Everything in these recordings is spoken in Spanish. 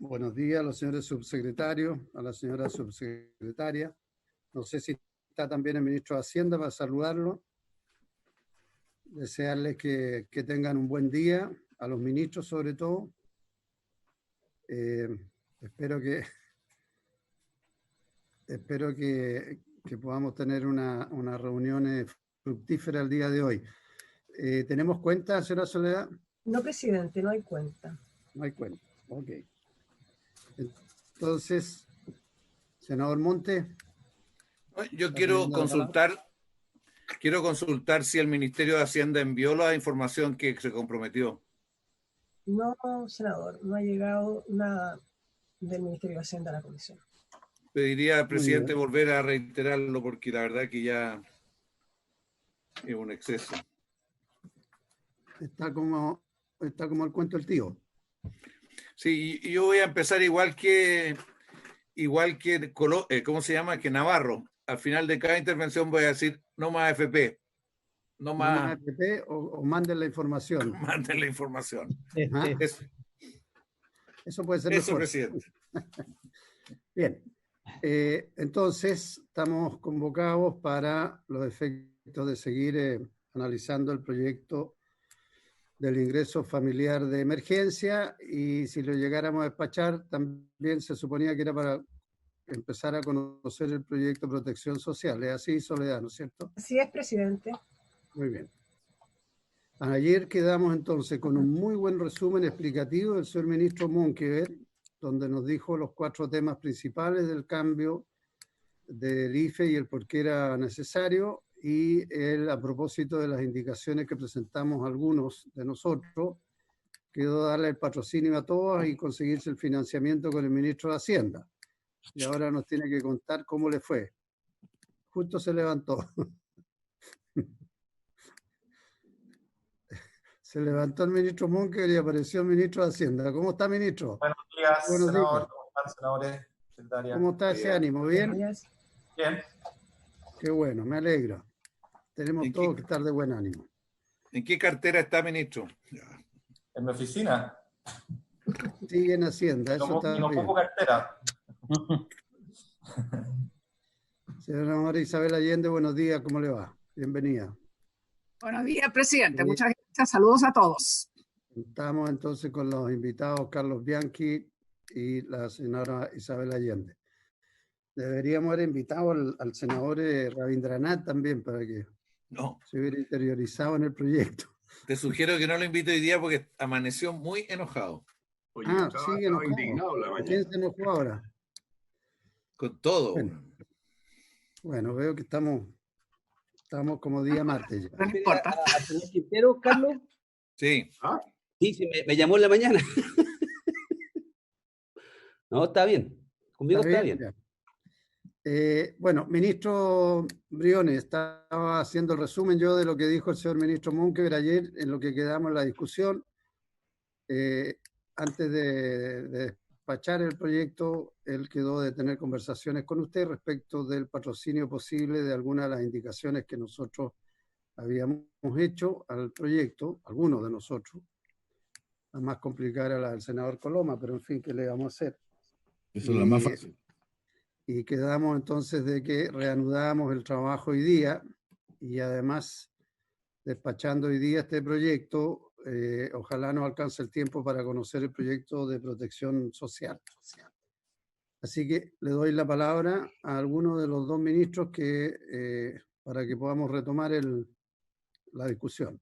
buenos días a los señores subsecretarios, a la señora subsecretaria. No sé si está también el ministro de Hacienda para saludarlo. Desearles que tengan un buen día, a los ministros sobre todo. Espero que podamos tener una reunión fructífera el día de hoy. ¿Tenemos cuenta, señora Soledad? No, presidente, no hay cuenta. No hay cuenta, ok. Entonces, senador Monte. Yo quiero consultar si el Ministerio de Hacienda envió la información que se comprometió. No, senador, no ha llegado nada del Ministerio de Hacienda a la comisión. Pediría al presidente volver a reiterarlo porque la verdad que ya es un exceso. Está como el cuento del tío. Sí, yo voy a empezar igual que ¿cómo se llama? Que Navarro. Al final de cada intervención voy a decir no más AFP. No más AFP o manden la información. Manden la información. Eso puede ser mejor. Presidente. Bien. Entonces, estamos convocados para los efectos de seguir analizando el proyecto del ingreso familiar de emergencia, y si lo llegáramos a despachar, también se suponía que era para empezar a conocer el proyecto de protección social. ¿Es así, Soledad, no es cierto? Así es, presidente. Muy bien. Ayer quedamos entonces con un muy buen resumen explicativo del señor ministro Monkever, donde nos dijo los 4 temas principales del cambio del IFE y el por qué era necesario, y él, a propósito de las indicaciones que presentamos algunos de nosotros, quedó darle el patrocinio a todos y conseguirse el financiamiento con el ministro de Hacienda. Y ahora nos tiene que contar cómo le fue. Justo se levantó. Se levantó el ministro Monkever y apareció el ministro de Hacienda. ¿Cómo está, ministro? Buenos días, Buenos senador. días. ¿Cómo están, senadores? Secretaria. ¿Cómo está ese ánimo? ¿Bien? Bien. Qué bueno, me alegra. Tenemos todos que estar de buen ánimo. ¿En qué cartera está, ministro? ¿En mi oficina? Sigue en Hacienda, eso está no bien. ocupo cartera. Señora María Isabel Allende, buenos días, ¿cómo le va? Bienvenida. Buenos días, presidente. Muchas gracias. Saludos a todos. Estamos entonces con los invitados Carlos Bianchi y la señora Isabel Allende. Deberíamos haber invitado al senador Rabindranath también para que se hubiera interiorizado en el proyecto. Te sugiero que no lo invite hoy día porque amaneció muy enojado. Oye, sigue enojado. Indignado la mañana. ¿Quién se enojó ahora? Con todo. Bueno, veo que estamos como día martes ya. No importa. ¿A señor Quintero, Carlos? Sí. Sí, me llamó en la mañana. No, está bien. Conmigo está bien. Bueno, ministro Briones, estaba haciendo el resumen yo de lo que dijo el señor ministro Monkever ayer en lo que quedamos en la discusión. Antes de despachar el proyecto, él quedó de tener conversaciones con usted respecto del patrocinio posible de algunas de las indicaciones que nosotros habíamos hecho al proyecto, algunos de nosotros. La más complicada era la del senador Coloma, pero en fin, ¿qué le vamos a hacer? Eso es la más fácil. Y quedamos entonces de que reanudamos el trabajo hoy día, y además despachando hoy día este proyecto, ojalá nos alcance el tiempo para conocer el proyecto de protección social. Así que le doy la palabra a alguno de los 2 ministros para que podamos retomar la discusión.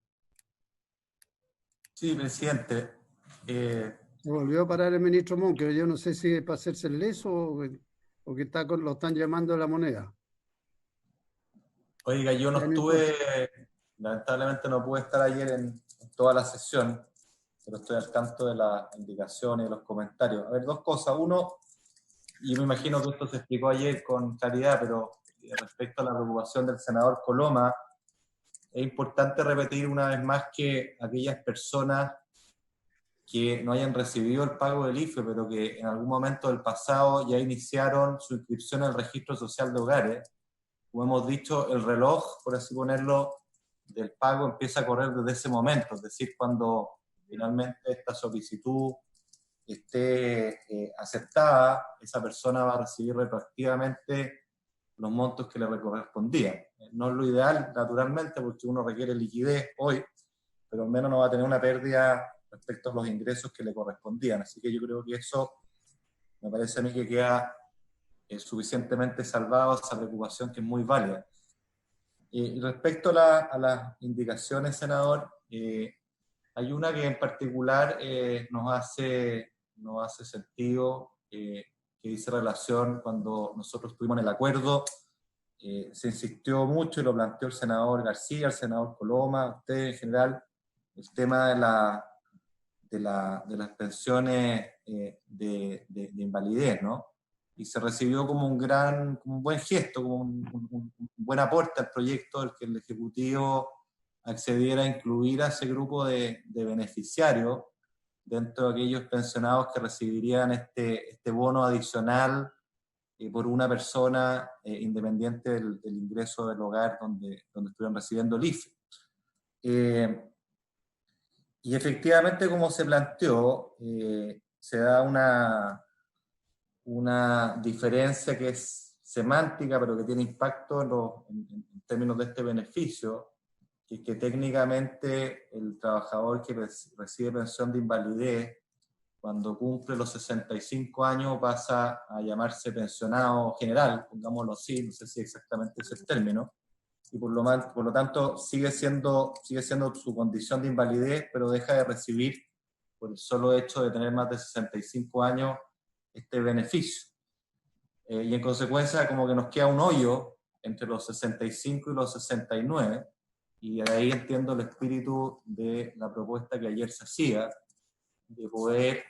Sí, presidente. Se volvió a parar el ministro Monkever. Yo no sé si es para hacerse el leso o que lo están llamando la moneda. Oiga, yo no estuve, lamentablemente no pude estar ayer en toda la sesión, pero estoy al tanto de las indicaciones y los comentarios. A ver, 2 cosas. Uno, y me imagino que esto se explicó ayer con claridad, pero respecto a la preocupación del senador Coloma, es importante repetir una vez más que aquellas personas que no hayan recibido el pago del IFE, pero que en algún momento del pasado ya iniciaron su inscripción en el registro social de hogares, como hemos dicho, el reloj, por así ponerlo, del pago empieza a correr desde ese momento, es decir, cuando finalmente esta solicitud esté aceptada, esa persona va a recibir retroactivamente los montos que le correspondían. No es lo ideal, naturalmente, porque uno requiere liquidez hoy, pero al menos no va a tener una pérdida respecto a los ingresos que le correspondían. Así que yo creo que eso me parece a mí que queda suficientemente salvado, esa preocupación que es muy válida. Y respecto a las indicaciones, senador, hay una que en particular nos hace sentido, que dice relación cuando nosotros tuvimos el acuerdo, se insistió mucho y lo planteó el senador García, el senador Coloma, usted en general, el tema de las pensiones de invalidez, ¿no? Y se recibió como un buen gesto, como un buen aporte al proyecto, el que el Ejecutivo accediera a incluir a ese grupo de beneficiarios dentro de aquellos pensionados que recibirían este bono adicional por una persona independiente del ingreso del hogar donde estuvieran recibiendo el IFE. Y efectivamente, como se planteó, se da una diferencia que es semántica, pero que tiene impacto en términos de este beneficio, que es que técnicamente el trabajador que recibe pensión de invalidez, cuando cumple los 65 años, pasa a llamarse pensionado general, pongámoslo así, no sé si exactamente es el término, y por lo tanto sigue siendo su condición de invalidez, pero deja de recibir, por el solo hecho de tener más de 65 años, este beneficio. Y en consecuencia, como que nos queda un hoyo entre los 65 y los 69, y de ahí entiendo el espíritu de la propuesta que ayer se hacía, de poder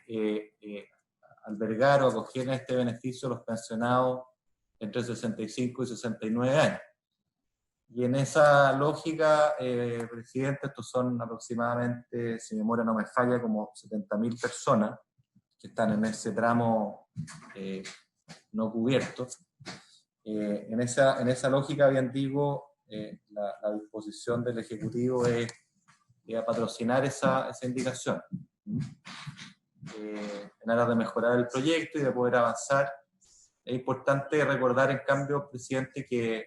albergar o acoger en este beneficio a los pensionados entre 65 y 69 años. Y en esa lógica, presidente, estos son aproximadamente, si mi memoria no me falla, como 70.000 personas que están en ese tramo no cubierto. En esa lógica, bien digo, la disposición del Ejecutivo es a patrocinar esa indicación en aras de mejorar el proyecto y de poder avanzar. Es importante recordar, en cambio, presidente, que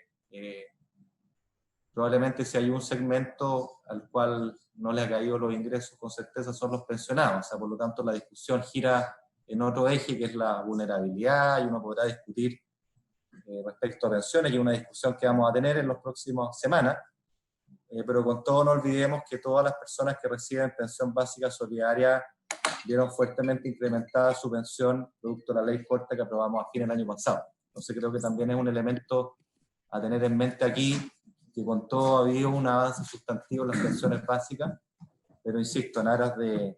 probablemente si hay un segmento al cual no le ha caído los ingresos con certeza son los pensionados. O sea, por lo tanto, la discusión gira en otro eje, que es la vulnerabilidad, y uno podrá discutir respecto a pensiones, y una discusión que vamos a tener en las próximas semanas. Pero con todo no olvidemos que todas las personas que reciben pensión básica solidaria vieron fuertemente incrementada su pensión producto de la ley corta que aprobamos a fin del año pasado. Entonces creo que también es un elemento a tener en mente aquí, que con todo ha habido un avance sustantivo en las pensiones básicas, pero insisto, en aras de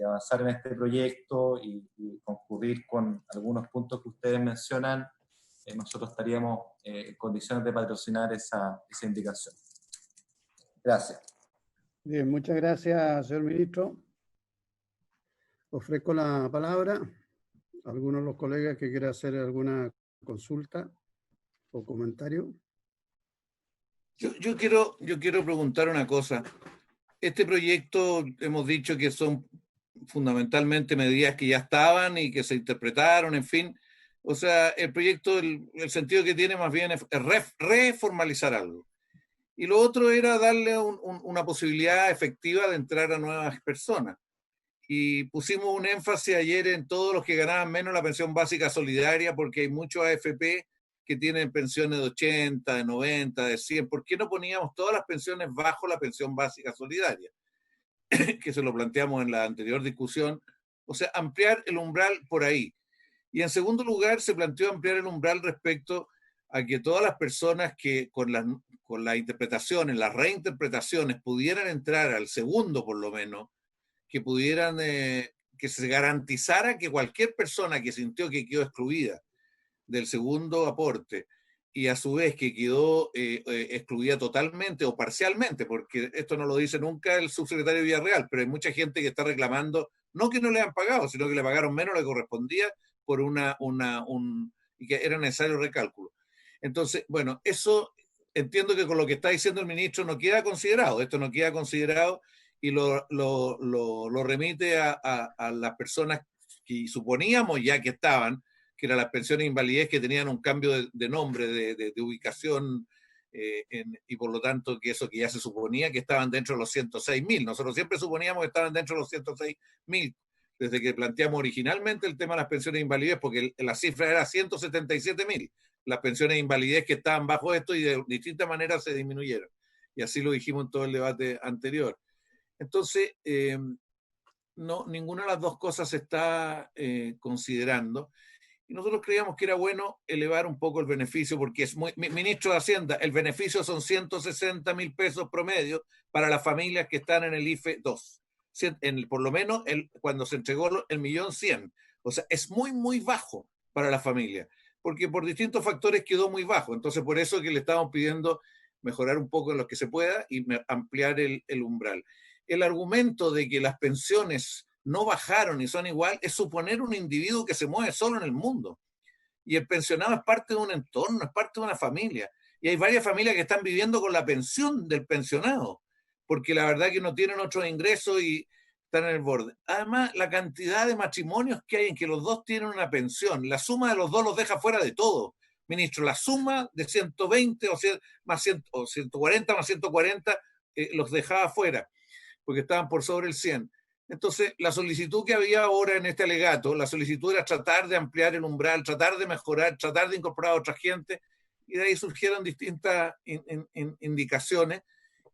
avanzar en este proyecto y concurrir con algunos puntos que ustedes mencionan, nosotros estaríamos en condiciones de patrocinar esa indicación. Gracias. Bien, muchas gracias, señor ministro. Ofrezco la palabra a algunos de los colegas que quieran hacer alguna consulta o comentario. Yo quiero preguntar una cosa. Este proyecto, hemos dicho que son fundamentalmente medidas que ya estaban y que se interpretaron, en fin. O sea, el proyecto, el sentido que tiene más bien es reformalizar algo. Y lo otro era darle una posibilidad efectiva de entrar a nuevas personas. Y pusimos un énfasis ayer en todos los que ganaban menos la pensión básica solidaria, porque hay muchos AFP que tienen pensiones de 80, de 90, de 100. ¿Por qué no poníamos todas las pensiones bajo la pensión básica solidaria? Que se lo planteamos en la anterior discusión. O sea, ampliar el umbral por ahí. Y en segundo lugar, se planteó ampliar el umbral respecto a que todas las personas que con las interpretaciones, las reinterpretaciones, pudieran entrar al segundo por lo menos, que pudieran, que se garantizara que cualquier persona que sintió que quedó excluida del segundo aporte y a su vez que quedó excluida totalmente o parcialmente, porque esto no lo dice nunca el subsecretario Villarreal, pero hay mucha gente que está reclamando, no que no le han pagado, sino que le pagaron menos de lo que correspondía por y que era necesario recálculo. Entonces, bueno, eso entiendo que con lo que está diciendo el ministro no queda considerado, esto no queda considerado, y lo remite a las personas que suponíamos ya que estaban, que eran las pensiones de invalidez que tenían un cambio de nombre, de ubicación, y por lo tanto que eso que ya se suponía que estaban dentro de los 106.000. Nosotros siempre suponíamos que estaban dentro de los 106.000 desde que planteamos originalmente el tema de las pensiones de invalidez, porque la cifra era 177.000, las pensiones de invalidez que estaban bajo esto y de distintas maneras se disminuyeron. Y así lo dijimos en todo el debate anterior. Entonces, no, ninguna de las dos cosas se está considerando. Y nosotros creíamos que era bueno elevar un poco el beneficio, porque es muy, ministro de Hacienda, el beneficio son 160.000 pesos promedio para las familias que están en el IFE 2. Por lo menos cuando se entregó el 1.100.000. O sea, es muy, muy bajo para la familia, porque por distintos factores quedó muy bajo. Entonces, por eso que le estamos pidiendo mejorar un poco en lo que se pueda y ampliar el umbral. El argumento de que las pensiones no bajaron y son igual es suponer un individuo que se mueve solo en el mundo. Y el pensionado es parte de un entorno, es parte de una familia. Y hay varias familias que están viviendo con la pensión del pensionado, porque la verdad que no tienen otros ingresos y están en el borde. Además, la cantidad de matrimonios que hay en que los dos tienen una pensión, la suma de los dos los deja fuera de todo. Ministro, la suma de 120 o 140 más 140 los dejaba fuera, porque estaban por sobre el 100. Entonces, la solicitud que había ahora en este alegato, la solicitud era tratar de ampliar el umbral, tratar de mejorar, tratar de incorporar a otra gente, y de ahí surgieron distintas indicaciones.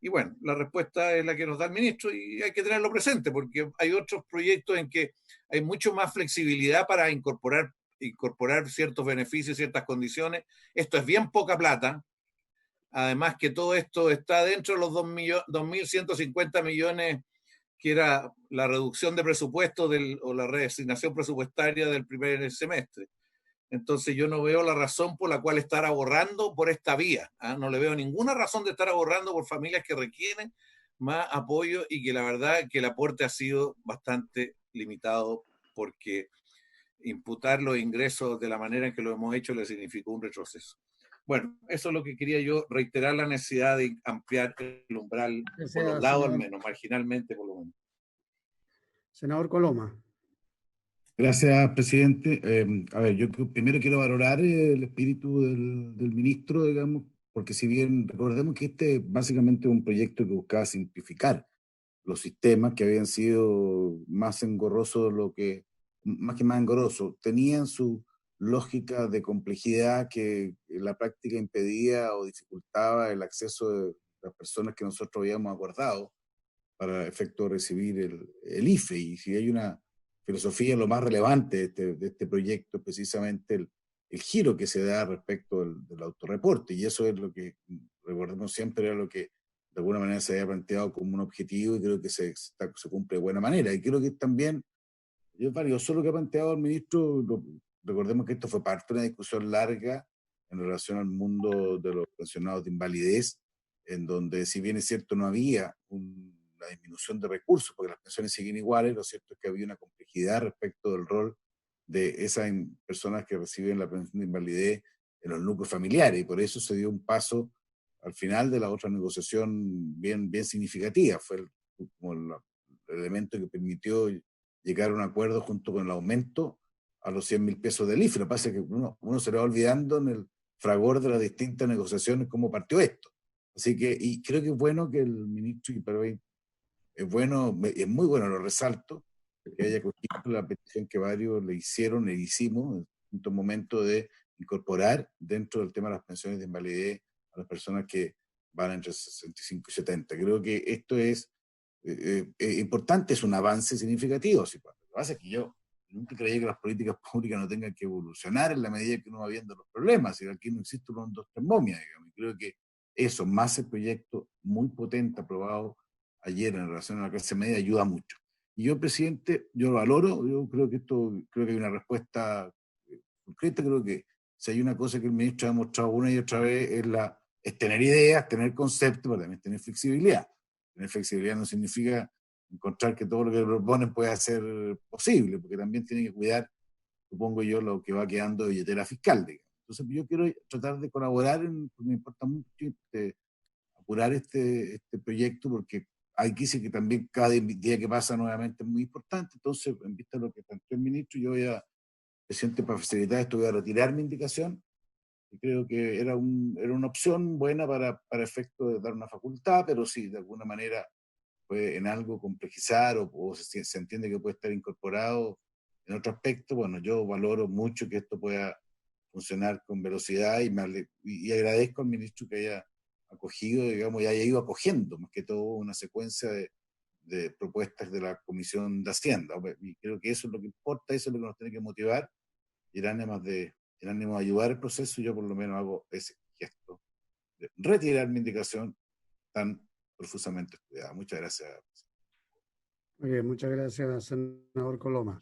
Y bueno, la respuesta es la que nos da el ministro y hay que tenerlo presente, porque hay otros proyectos en que hay mucho más flexibilidad para incorporar ciertos beneficios, ciertas condiciones. Esto es bien poca plata. Además que todo esto está dentro de los 2.150 millones que era la reducción de presupuesto o la reasignación presupuestaria del primer semestre. Entonces yo no veo la razón por la cual estar ahorrando por esta vía. No le veo ninguna razón de estar ahorrando por familias que requieren más apoyo y que la verdad que el aporte ha sido bastante limitado, porque imputar los ingresos de la manera en que lo hemos hecho le significó un retroceso. Bueno, eso es lo que quería yo, reiterar la necesidad de ampliar el umbral, por los lados al menos, marginalmente por lo menos. Senador Coloma. Gracias, presidente. A ver, yo primero quiero valorar el espíritu del ministro, digamos, porque si bien recordemos que este básicamente es un proyecto que buscaba simplificar los sistemas que habían sido más engorrosos, más que más engorrosos, tenían su lógica de complejidad que en la práctica impedía o dificultaba el acceso de las personas que nosotros habíamos acordado para efecto de recibir el IFE. Y si hay una filosofía, lo más relevante de este proyecto es precisamente el giro que se da respecto del autorreporte, y eso es lo que, recordemos siempre, era lo que de alguna manera se había planteado como un objetivo, y creo que se cumple de buena manera. Y creo que también es valioso lo que ha planteado el ministro. Recordemos que esto fue parte de una discusión larga en relación al mundo de los pensionados de invalidez, en donde, si bien es cierto, no había una disminución de recursos, porque las pensiones siguen iguales, lo cierto es que había una complejidad respecto del rol de esas personas que reciben la pensión de invalidez en los núcleos familiares, y por eso se dio un paso al final de la otra negociación bien significativa. Fue como el elemento que permitió llegar a un acuerdo junto con el aumento a los 100.000 pesos del IFE. Lo que pasa es que uno se le va olvidando en el fragor de las distintas negociaciones cómo partió esto. Así que, y creo que es bueno que el ministro, es muy bueno, lo resalto, que haya cogido la petición que varios le hicimos en un momento de incorporar dentro del tema de las pensiones de invalidez a las personas que van entre 65 y 70. Creo que esto es importante, es un avance significativo. Lo que pasa es que yo nunca creía que las políticas públicas no tengan que evolucionar en la medida que uno va viendo los problemas. Y aquí no existe un 2, 3 momias, digamos. Y creo que eso, más el proyecto muy potente aprobado ayer en relación a la clase media, ayuda mucho. Y yo, presidente, yo lo valoro. Yo creo que hay una respuesta concreta. Creo que si hay una cosa que el ministro ha demostrado una y otra vez es tener ideas, tener conceptos, pero también tener flexibilidad. Tener flexibilidad no significa encontrar que todo lo que proponen pueda ser posible, porque también tiene que cuidar, supongo yo, lo que va quedando de billetera fiscal, digamos. Entonces yo quiero tratar de colaborar, porque me importa mucho apurar este proyecto, porque aquí sí que también cada día que pasa nuevamente es muy importante. Entonces, en vista de lo que planteó el ministro, yo voy a, presidente, para facilitar esto, voy a retirar mi indicación. Y creo que era una opción buena para efecto de dar una facultad, pero sí, de alguna manera puede en algo complejizar o se entiende que puede estar incorporado en otro aspecto. Bueno, yo valoro mucho que esto pueda funcionar con velocidad y agradezco al ministro que haya acogido, digamos, y haya ido acogiendo, más que todo, una secuencia de propuestas de la Comisión de Hacienda. Y creo que eso es lo que importa, eso es lo que nos tiene que motivar, y el ánimo de ayudar el proceso. Yo por lo menos hago ese gesto de retirar mi indicación tan profusamente estudiada. Muchas gracias. Muy bien, muchas gracias, senador Coloma.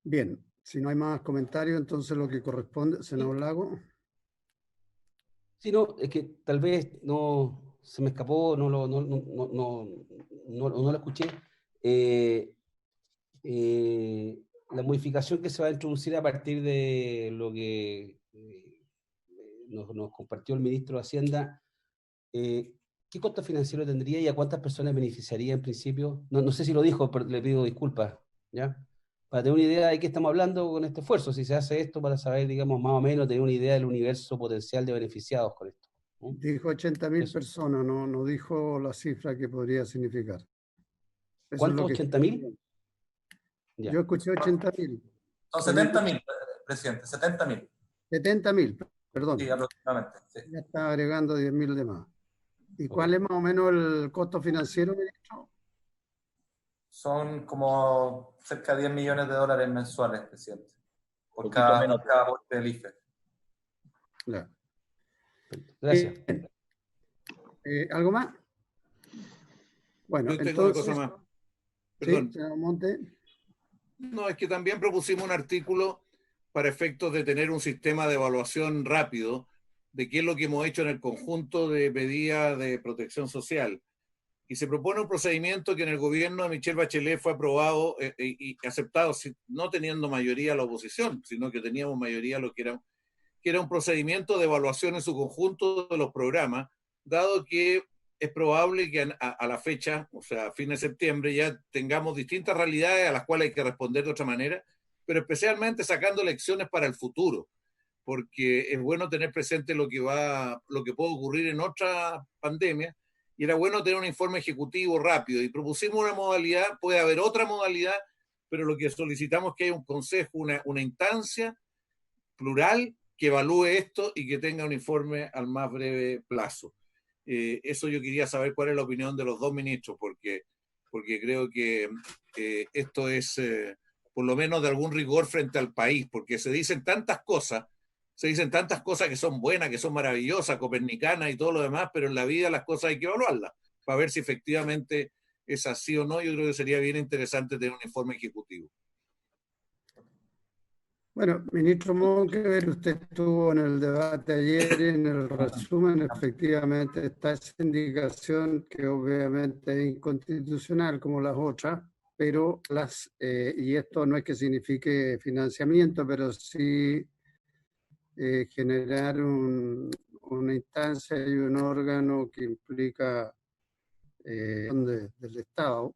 Bien, si no hay más comentarios, entonces lo que corresponde, senador Lago. Sí, no, es que tal vez no se me escapó, no lo escuché. La modificación que se va a introducir a partir de lo que nos compartió el ministro de Hacienda, ¿qué costo financiero tendría y a cuántas personas beneficiaría en principio? No sé si lo dijo, pero le pido disculpas, ¿ya? Para tener una idea de qué estamos hablando con este esfuerzo, si se hace esto para saber, digamos, más o menos, tener una idea del universo potencial de beneficiados con esto, ¿no? Dijo 80.000 Eso. personas, no dijo la cifra que podría significar. Eso ¿Cuántos? es lo que... ¿80.000? Ya. Yo escuché 80.000. Son 70.000, presidente, 70.000. 70.000, perdón. Sí, aproximadamente. Sí. Ya está agregando 10.000 de más. ¿Y Ok. cuál es más o menos el costo financiero, ministro? Son como cerca de $10 millones mensuales, presidente, por Poquito cada menos. aporte del IFE. Ya. Gracias. ¿Algo más? Bueno, Yo tengo una entonces... cosa más. Sí, Perdón. senador Monte. No, es que también propusimos un artículo para efectos de tener un sistema de evaluación rápido de qué es lo que hemos hecho en el conjunto de medidas de protección social. Y se propone un procedimiento que en el gobierno de Michelle Bachelet fue aprobado y aceptado, no teniendo mayoría la oposición, sino que teníamos mayoría lo que era un procedimiento de evaluación en su conjunto de los programas, dado que es probable que a la fecha, o sea, a fin de septiembre, ya tengamos distintas realidades a las cuales hay que responder de otra manera, pero especialmente sacando lecciones para el futuro, porque es bueno tener presente lo que puede ocurrir en otra pandemia, y era bueno tener un informe ejecutivo rápido, y propusimos una modalidad, puede haber otra modalidad, pero lo que solicitamos es que haya un consejo, una instancia plural que evalúe esto y que tenga un informe al más breve plazo. Eso yo quería saber cuál es la opinión de los dos ministros, porque creo que esto es por lo menos de algún rigor frente al país, porque se dicen tantas cosas que son buenas, que son maravillosas, copernicanas y todo lo demás, pero en la vida las cosas hay que evaluarlas para ver si efectivamente es así o no. Yo creo que sería bien interesante tener un informe ejecutivo. Bueno, ministro Monkever, usted estuvo en el debate ayer, en el resumen, efectivamente está esa indicación que obviamente es inconstitucional como las otras, pero y esto no es que signifique financiamiento, pero sí generar una instancia y un órgano que implica del Estado.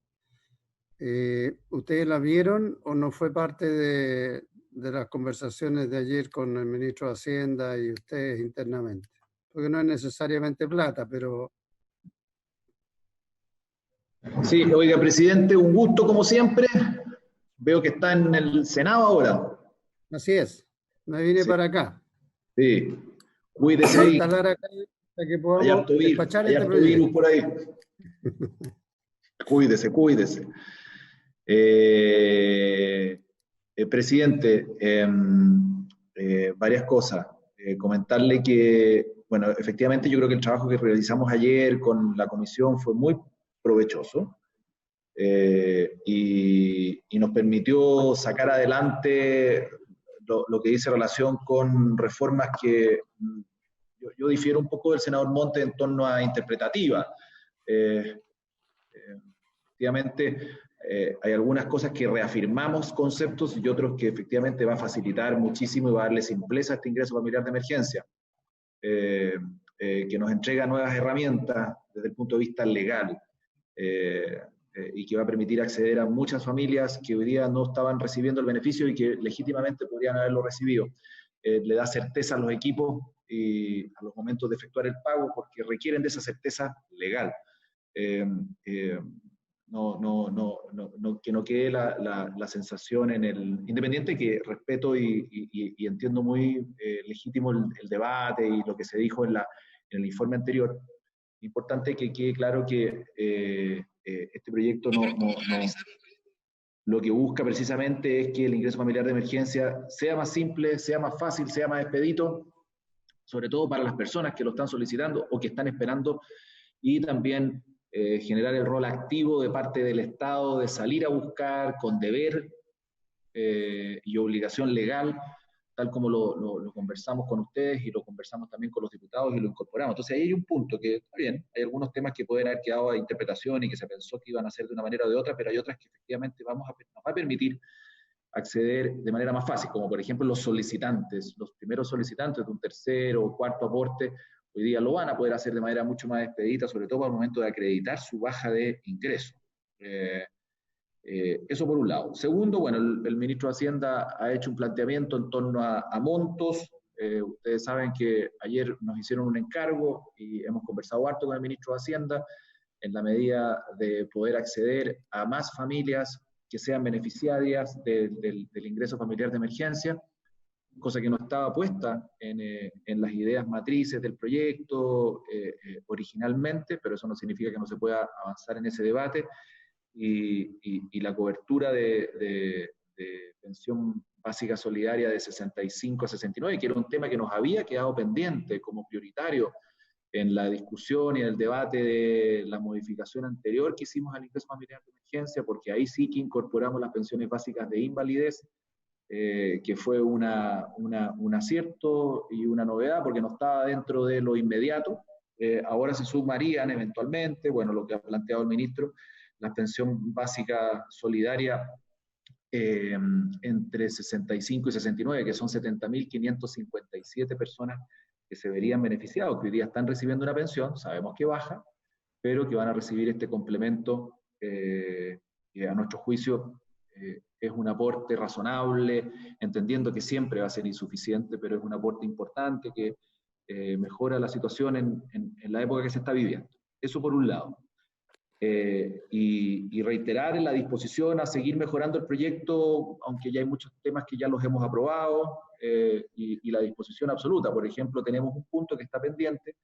¿Ustedes la vieron o no fue parte de las conversaciones de ayer con el ministro de Hacienda y ustedes internamente? Porque no es necesariamente plata, pero... Sí, oiga, presidente, un gusto como siempre. Veo que está en el Senado ahora. Así es, me vine Sí. para acá. Sí, cuídese ahí. Instalar acá para que Hay podamos harto virus, despachar hay este harto virus proyecto. por ahí. Cuídese, cuídese. Presidente, varias cosas. Comentarle que, bueno, efectivamente yo creo que el trabajo que realizamos ayer con la comisión fue muy provechoso y nos permitió sacar adelante lo que dice relación con reformas que yo difiero un poco del senador Monte en torno a interpretativa. Efectivamente, hay algunas cosas que reafirmamos conceptos y otros que efectivamente va a facilitar muchísimo y va a darle simpleza a este ingreso familiar de emergencia, que nos entrega nuevas herramientas desde el punto de vista legal. y que va a permitir acceder a muchas familias que hoy día no estaban recibiendo el beneficio y que legítimamente podrían haberlo recibido. Le da certeza a los equipos y a los momentos de efectuar el pago, porque requieren de esa certeza legal. Que no quede la sensación en el independiente, que respeto y entiendo muy legítimo el debate y lo que se dijo en el informe anterior. Importante que quede claro que este proyecto lo que busca precisamente es que el ingreso familiar de emergencia sea más simple, sea más fácil, sea más expedito, sobre todo para las personas que lo están solicitando o que están esperando, y también generar el rol activo de parte del Estado de salir a buscar con deber y obligación legal, tal como lo conversamos con ustedes y lo conversamos también con los diputados y lo incorporamos. Entonces ahí hay un punto que está bien, hay algunos temas que pueden haber quedado a interpretación y que se pensó que iban a ser de una manera o de otra, pero hay otras que efectivamente nos va a permitir acceder de manera más fácil, como por ejemplo los solicitantes, los primeros solicitantes de un tercero o cuarto aporte, hoy día lo van a poder hacer de manera mucho más expedita, sobre todo para el momento de acreditar su baja de ingreso. Eso por un lado. Segundo, bueno, el ministro de Hacienda ha hecho un planteamiento en torno a montos. Ustedes saben que ayer nos hicieron un encargo y hemos conversado harto con el ministro de Hacienda en la medida de poder acceder a más familias que sean beneficiarias del ingreso familiar de emergencia, cosa que no estaba puesta en las ideas matrices del proyecto originalmente, pero eso no significa que no se pueda avanzar en ese debate. Y la cobertura de pensión básica solidaria de 65 a 69, que era un tema que nos había quedado pendiente como prioritario en la discusión y en el debate de la modificación anterior que hicimos al ingreso familiar de emergencia, porque ahí sí que incorporamos las pensiones básicas de invalidez, que fue un acierto y una novedad, porque no estaba dentro de lo inmediato. Ahora se sumarían eventualmente, bueno, lo que ha planteado el ministro, la pensión básica solidaria entre 65 y 69, que son 70.557 personas que se verían beneficiados, que hoy día están recibiendo una pensión, sabemos que baja, pero que van a recibir este complemento que a nuestro juicio es un aporte razonable, entendiendo que siempre va a ser insuficiente, pero es un aporte importante que mejora la situación en la época que se está viviendo. Eso por un lado. Y reiterar en la disposición a seguir mejorando el proyecto, aunque ya hay muchos temas que ya los hemos aprobado, y la disposición absoluta. Por ejemplo, tenemos un punto que está pendiente,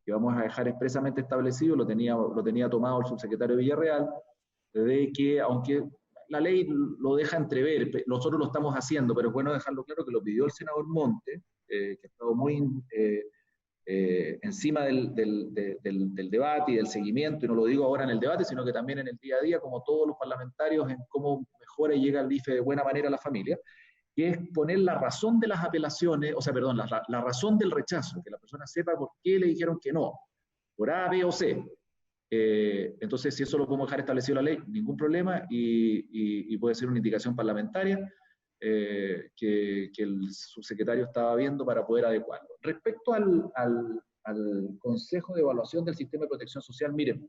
que vamos a dejar expresamente establecido, lo tenía tomado el subsecretario Villarreal, de que aunque la ley lo deja entrever, nosotros lo estamos haciendo, pero es bueno dejarlo claro que lo pidió el senador Monte, que ha estado muy encima del debate y del seguimiento, y no lo digo ahora en el debate, sino que también en el día a día, como todos los parlamentarios, en cómo mejora y llega el IFE de buena manera a la familia, que es poner la razón de las apelaciones, o sea, perdón, la razón del rechazo, que la persona sepa por qué le dijeron que no, por A, B o C. Entonces, si eso lo podemos dejar establecido en la ley, ningún problema, y puede ser una indicación parlamentaria que el subsecretario estaba viendo para poder adecuarlo. Respecto al Consejo de Evaluación del Sistema de Protección Social, miren,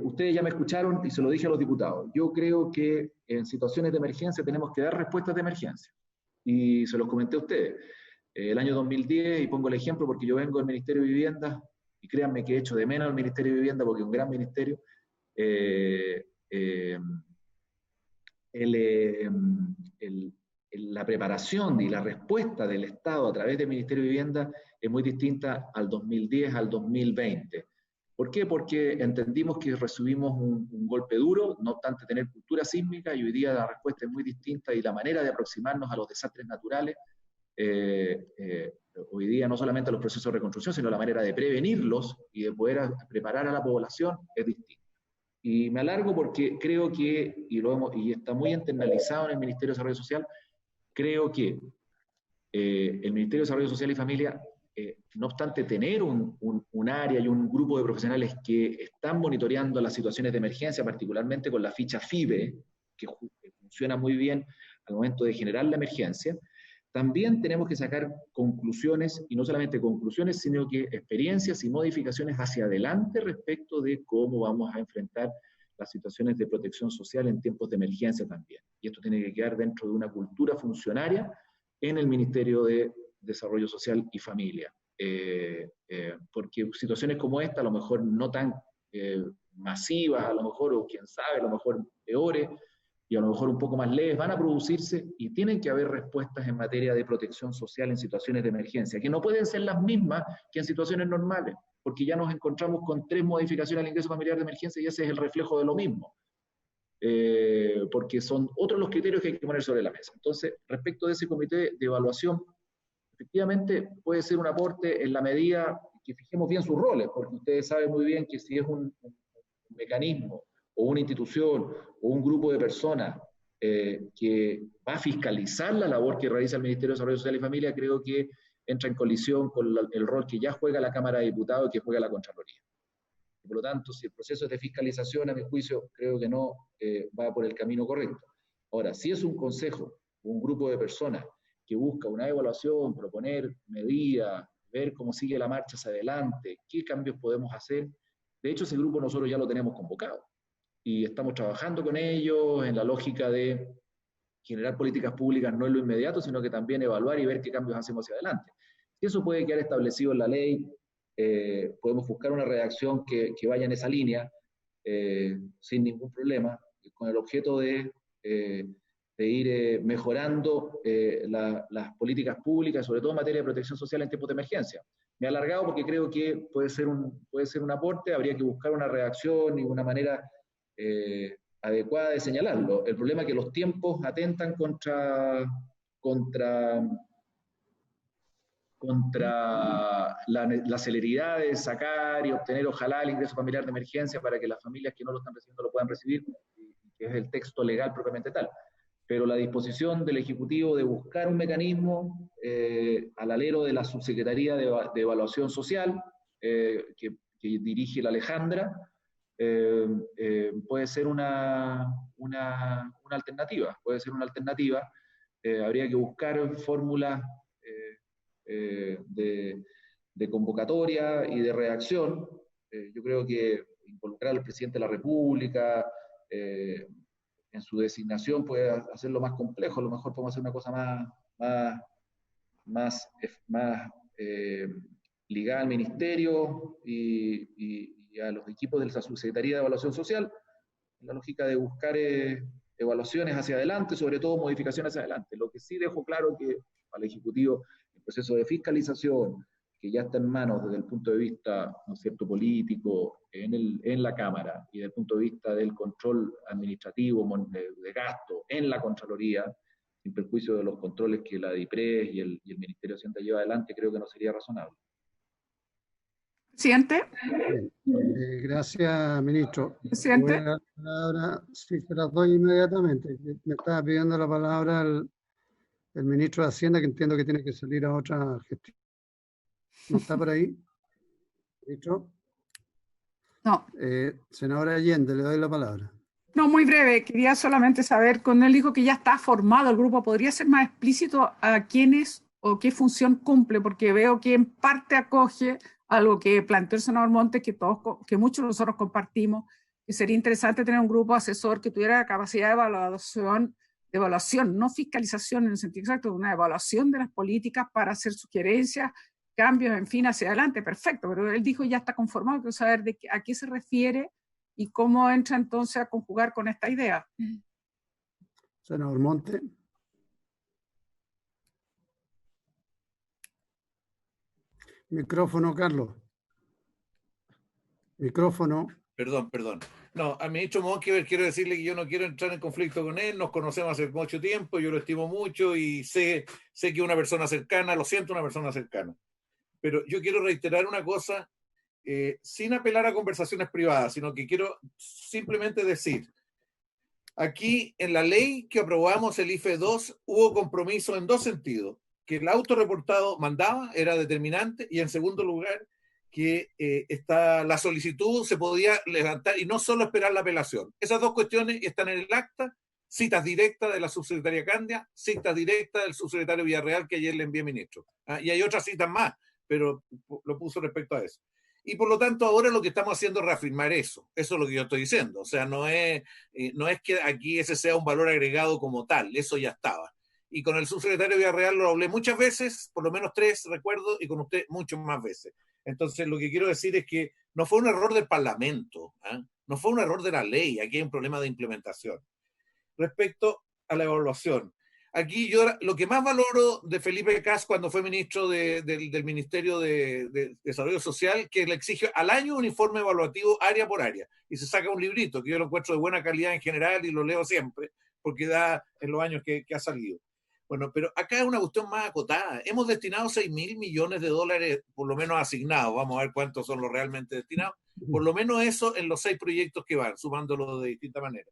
ustedes ya me escucharon y se lo dije a los diputados. Yo creo que en situaciones de emergencia tenemos que dar respuestas de emergencia. Y se los comenté a ustedes. El año 2010, y pongo el ejemplo porque yo vengo del Ministerio de Vivienda, y créanme que he hecho de menos al Ministerio de Vivienda porque es un gran ministerio, la preparación y la respuesta del Estado a través del Ministerio de Vivienda es muy distinta al 2010, al 2020. ¿Por qué? Porque entendimos que recibimos un golpe duro, no obstante tener cultura sísmica, y hoy día la respuesta es muy distinta y la manera de aproximarnos a los desastres naturales, hoy día no solamente a los procesos de reconstrucción, sino la manera de prevenirlos y de poder preparar a la población es distinta. Y me alargo porque creo que, y está muy internalizado en el Ministerio de Desarrollo Social, creo que el Ministerio de Desarrollo Social y Familia, no obstante tener un área y un grupo de profesionales que están monitoreando las situaciones de emergencia, particularmente con la ficha FIBE, que funciona muy bien al momento de generar la emergencia, también tenemos que sacar conclusiones, y no solamente conclusiones, sino que experiencias y modificaciones hacia adelante respecto de cómo vamos a enfrentar las situaciones de protección social en tiempos de emergencia también. Y esto tiene que quedar dentro de una cultura funcionaria en el Ministerio de Desarrollo Social y Familia. Porque situaciones como esta, a lo mejor no tan masivas, a lo mejor, o quién sabe, a lo mejor peores, y a lo mejor un poco más leves, van a producirse y tienen que haber respuestas en materia de protección social en situaciones de emergencia, que no pueden ser las mismas que en situaciones normales, porque ya nos encontramos con 3 modificaciones al ingreso familiar de emergencia y ese es el reflejo de lo mismo. Porque son otros los criterios que hay que poner sobre la mesa. Entonces, respecto de ese comité de evaluación, efectivamente puede ser un aporte en la medida que fijemos bien sus roles, porque ustedes saben muy bien que si es un mecanismo o una institución o un grupo de personas que va a fiscalizar la labor que realiza el Ministerio de Desarrollo Social y Familia, creo que entra en colisión con el rol que ya juega la Cámara de Diputados y que juega la Contraloría. Por lo tanto, si el proceso es de fiscalización, a mi juicio, creo que no va por el camino correcto. Ahora, si es un consejo, un grupo de personas que busca una evaluación, proponer medidas, ver cómo sigue la marcha hacia adelante, qué cambios podemos hacer, de hecho ese grupo nosotros ya lo tenemos convocado y estamos trabajando con ellos en la lógica de generar políticas públicas no en lo inmediato, sino que también evaluar y ver qué cambios hacemos hacia adelante. Si eso puede quedar establecido en la ley, podemos buscar una redacción que vaya en esa línea, sin ningún problema, con el objeto de ir mejorando las políticas públicas, sobre todo en materia de protección social en tiempos de emergencia. Me he alargado porque creo que puede ser un aporte, habría que buscar una redacción y una manera adecuada de señalarlo. El problema es que los tiempos atentan contra la celeridad de sacar y obtener, ojalá, el ingreso familiar de emergencia para que las familias que no lo están recibiendo lo puedan recibir, que es el texto legal propiamente tal. Pero la disposición del Ejecutivo de buscar un mecanismo al alero de la Subsecretaría de Evaluación Social, que dirige la Alejandra, puede ser una alternativa. Puede ser una alternativa. Habría que buscar fórmulas de convocatoria y de reacción. Yo creo que involucrar al presidente de la República en su designación puede hacerlo más complejo. A lo mejor podemos hacer una cosa más ligada al ministerio y a los equipos de la Subsecretaría de Evaluación Social, en la lógica de buscar evaluaciones hacia adelante, sobre todo modificaciones hacia adelante. Lo que sí dejo claro que al Ejecutivo el proceso de fiscalización, que ya está en manos desde el punto de vista, ¿no es cierto?, político en la Cámara y desde el punto de vista del control administrativo de gasto en la Contraloría, sin perjuicio de los controles que la DIPRES y el Ministerio de Hacienda lleva adelante, creo que no sería razonable. Presidente. Gracias, ministro. Presidente. Voy a dar la palabra, sí, se las doy inmediatamente. Me estaba pidiendo la palabra el ministro de Hacienda, que entiendo que tiene que salir a otra gestión. ¿No está por ahí? ¿Ministro? No. Senadora Allende, le doy la palabra. No, muy breve. Quería solamente saber, cuando él dijo que ya está formado el grupo, ¿podría ser más explícito a quiénes o qué función cumple? Porque veo que en parte acoge algo que planteó el senador Montes, que muchos de nosotros compartimos, que sería interesante tener un grupo asesor que tuviera capacidad de evaluación, no fiscalización en el sentido exacto, de una evaluación de las políticas para hacer sugerencias, cambios, en fin, hacia adelante. Perfecto, pero él dijo ya está conformado, quiero saber a qué se refiere y cómo entra entonces a conjugar con esta idea. Senador Montes. Micrófono, Carlos. Micrófono. Perdón. No, al ministro Monkever quiero decirle que yo no quiero entrar en conflicto con él, nos conocemos hace mucho tiempo, yo lo estimo mucho y sé que es una persona cercana, lo siento, una persona cercana. Pero yo quiero reiterar una cosa, sin apelar a conversaciones privadas, sino que quiero simplemente decir, aquí en la ley que aprobamos, el IFE 2, hubo compromiso en dos sentidos, que el autorreportado mandaba, era determinante, y en segundo lugar, que la solicitud se podía levantar y no solo esperar la apelación. Esas dos cuestiones están en el acta citas directas de la subsecretaria Candia, citas directas del subsecretario Villarreal que ayer le envié ministro. Y hay otras citas más, pero lo puso respecto a eso. Y por lo tanto ahora lo que estamos haciendo es reafirmar eso. Eso es lo que yo estoy diciendo. O sea, no es que aquí ese sea un valor agregado como tal, eso ya estaba. Y con el subsecretario Villarreal lo hablé muchas veces, por lo menos 3 recuerdo, y con usted muchas más veces. Entonces lo que quiero decir es que no fue un error del Parlamento, no fue un error de la ley, aquí hay un problema de implementación. Respecto a la evaluación, aquí yo lo que más valoro de Felipe Cas cuando fue ministro del Ministerio de Desarrollo Social, que le exige al año un informe evaluativo área por área, y se saca un librito, que yo lo encuentro de buena calidad en general y lo leo siempre, porque da en los años que ha salido. Bueno, pero acá es una cuestión más acotada. Hemos destinado 6.000 millones de dólares, por lo menos asignados. Vamos a ver cuántos son los realmente destinados. Por lo menos eso en los 6 proyectos que van, sumándolo de distinta manera.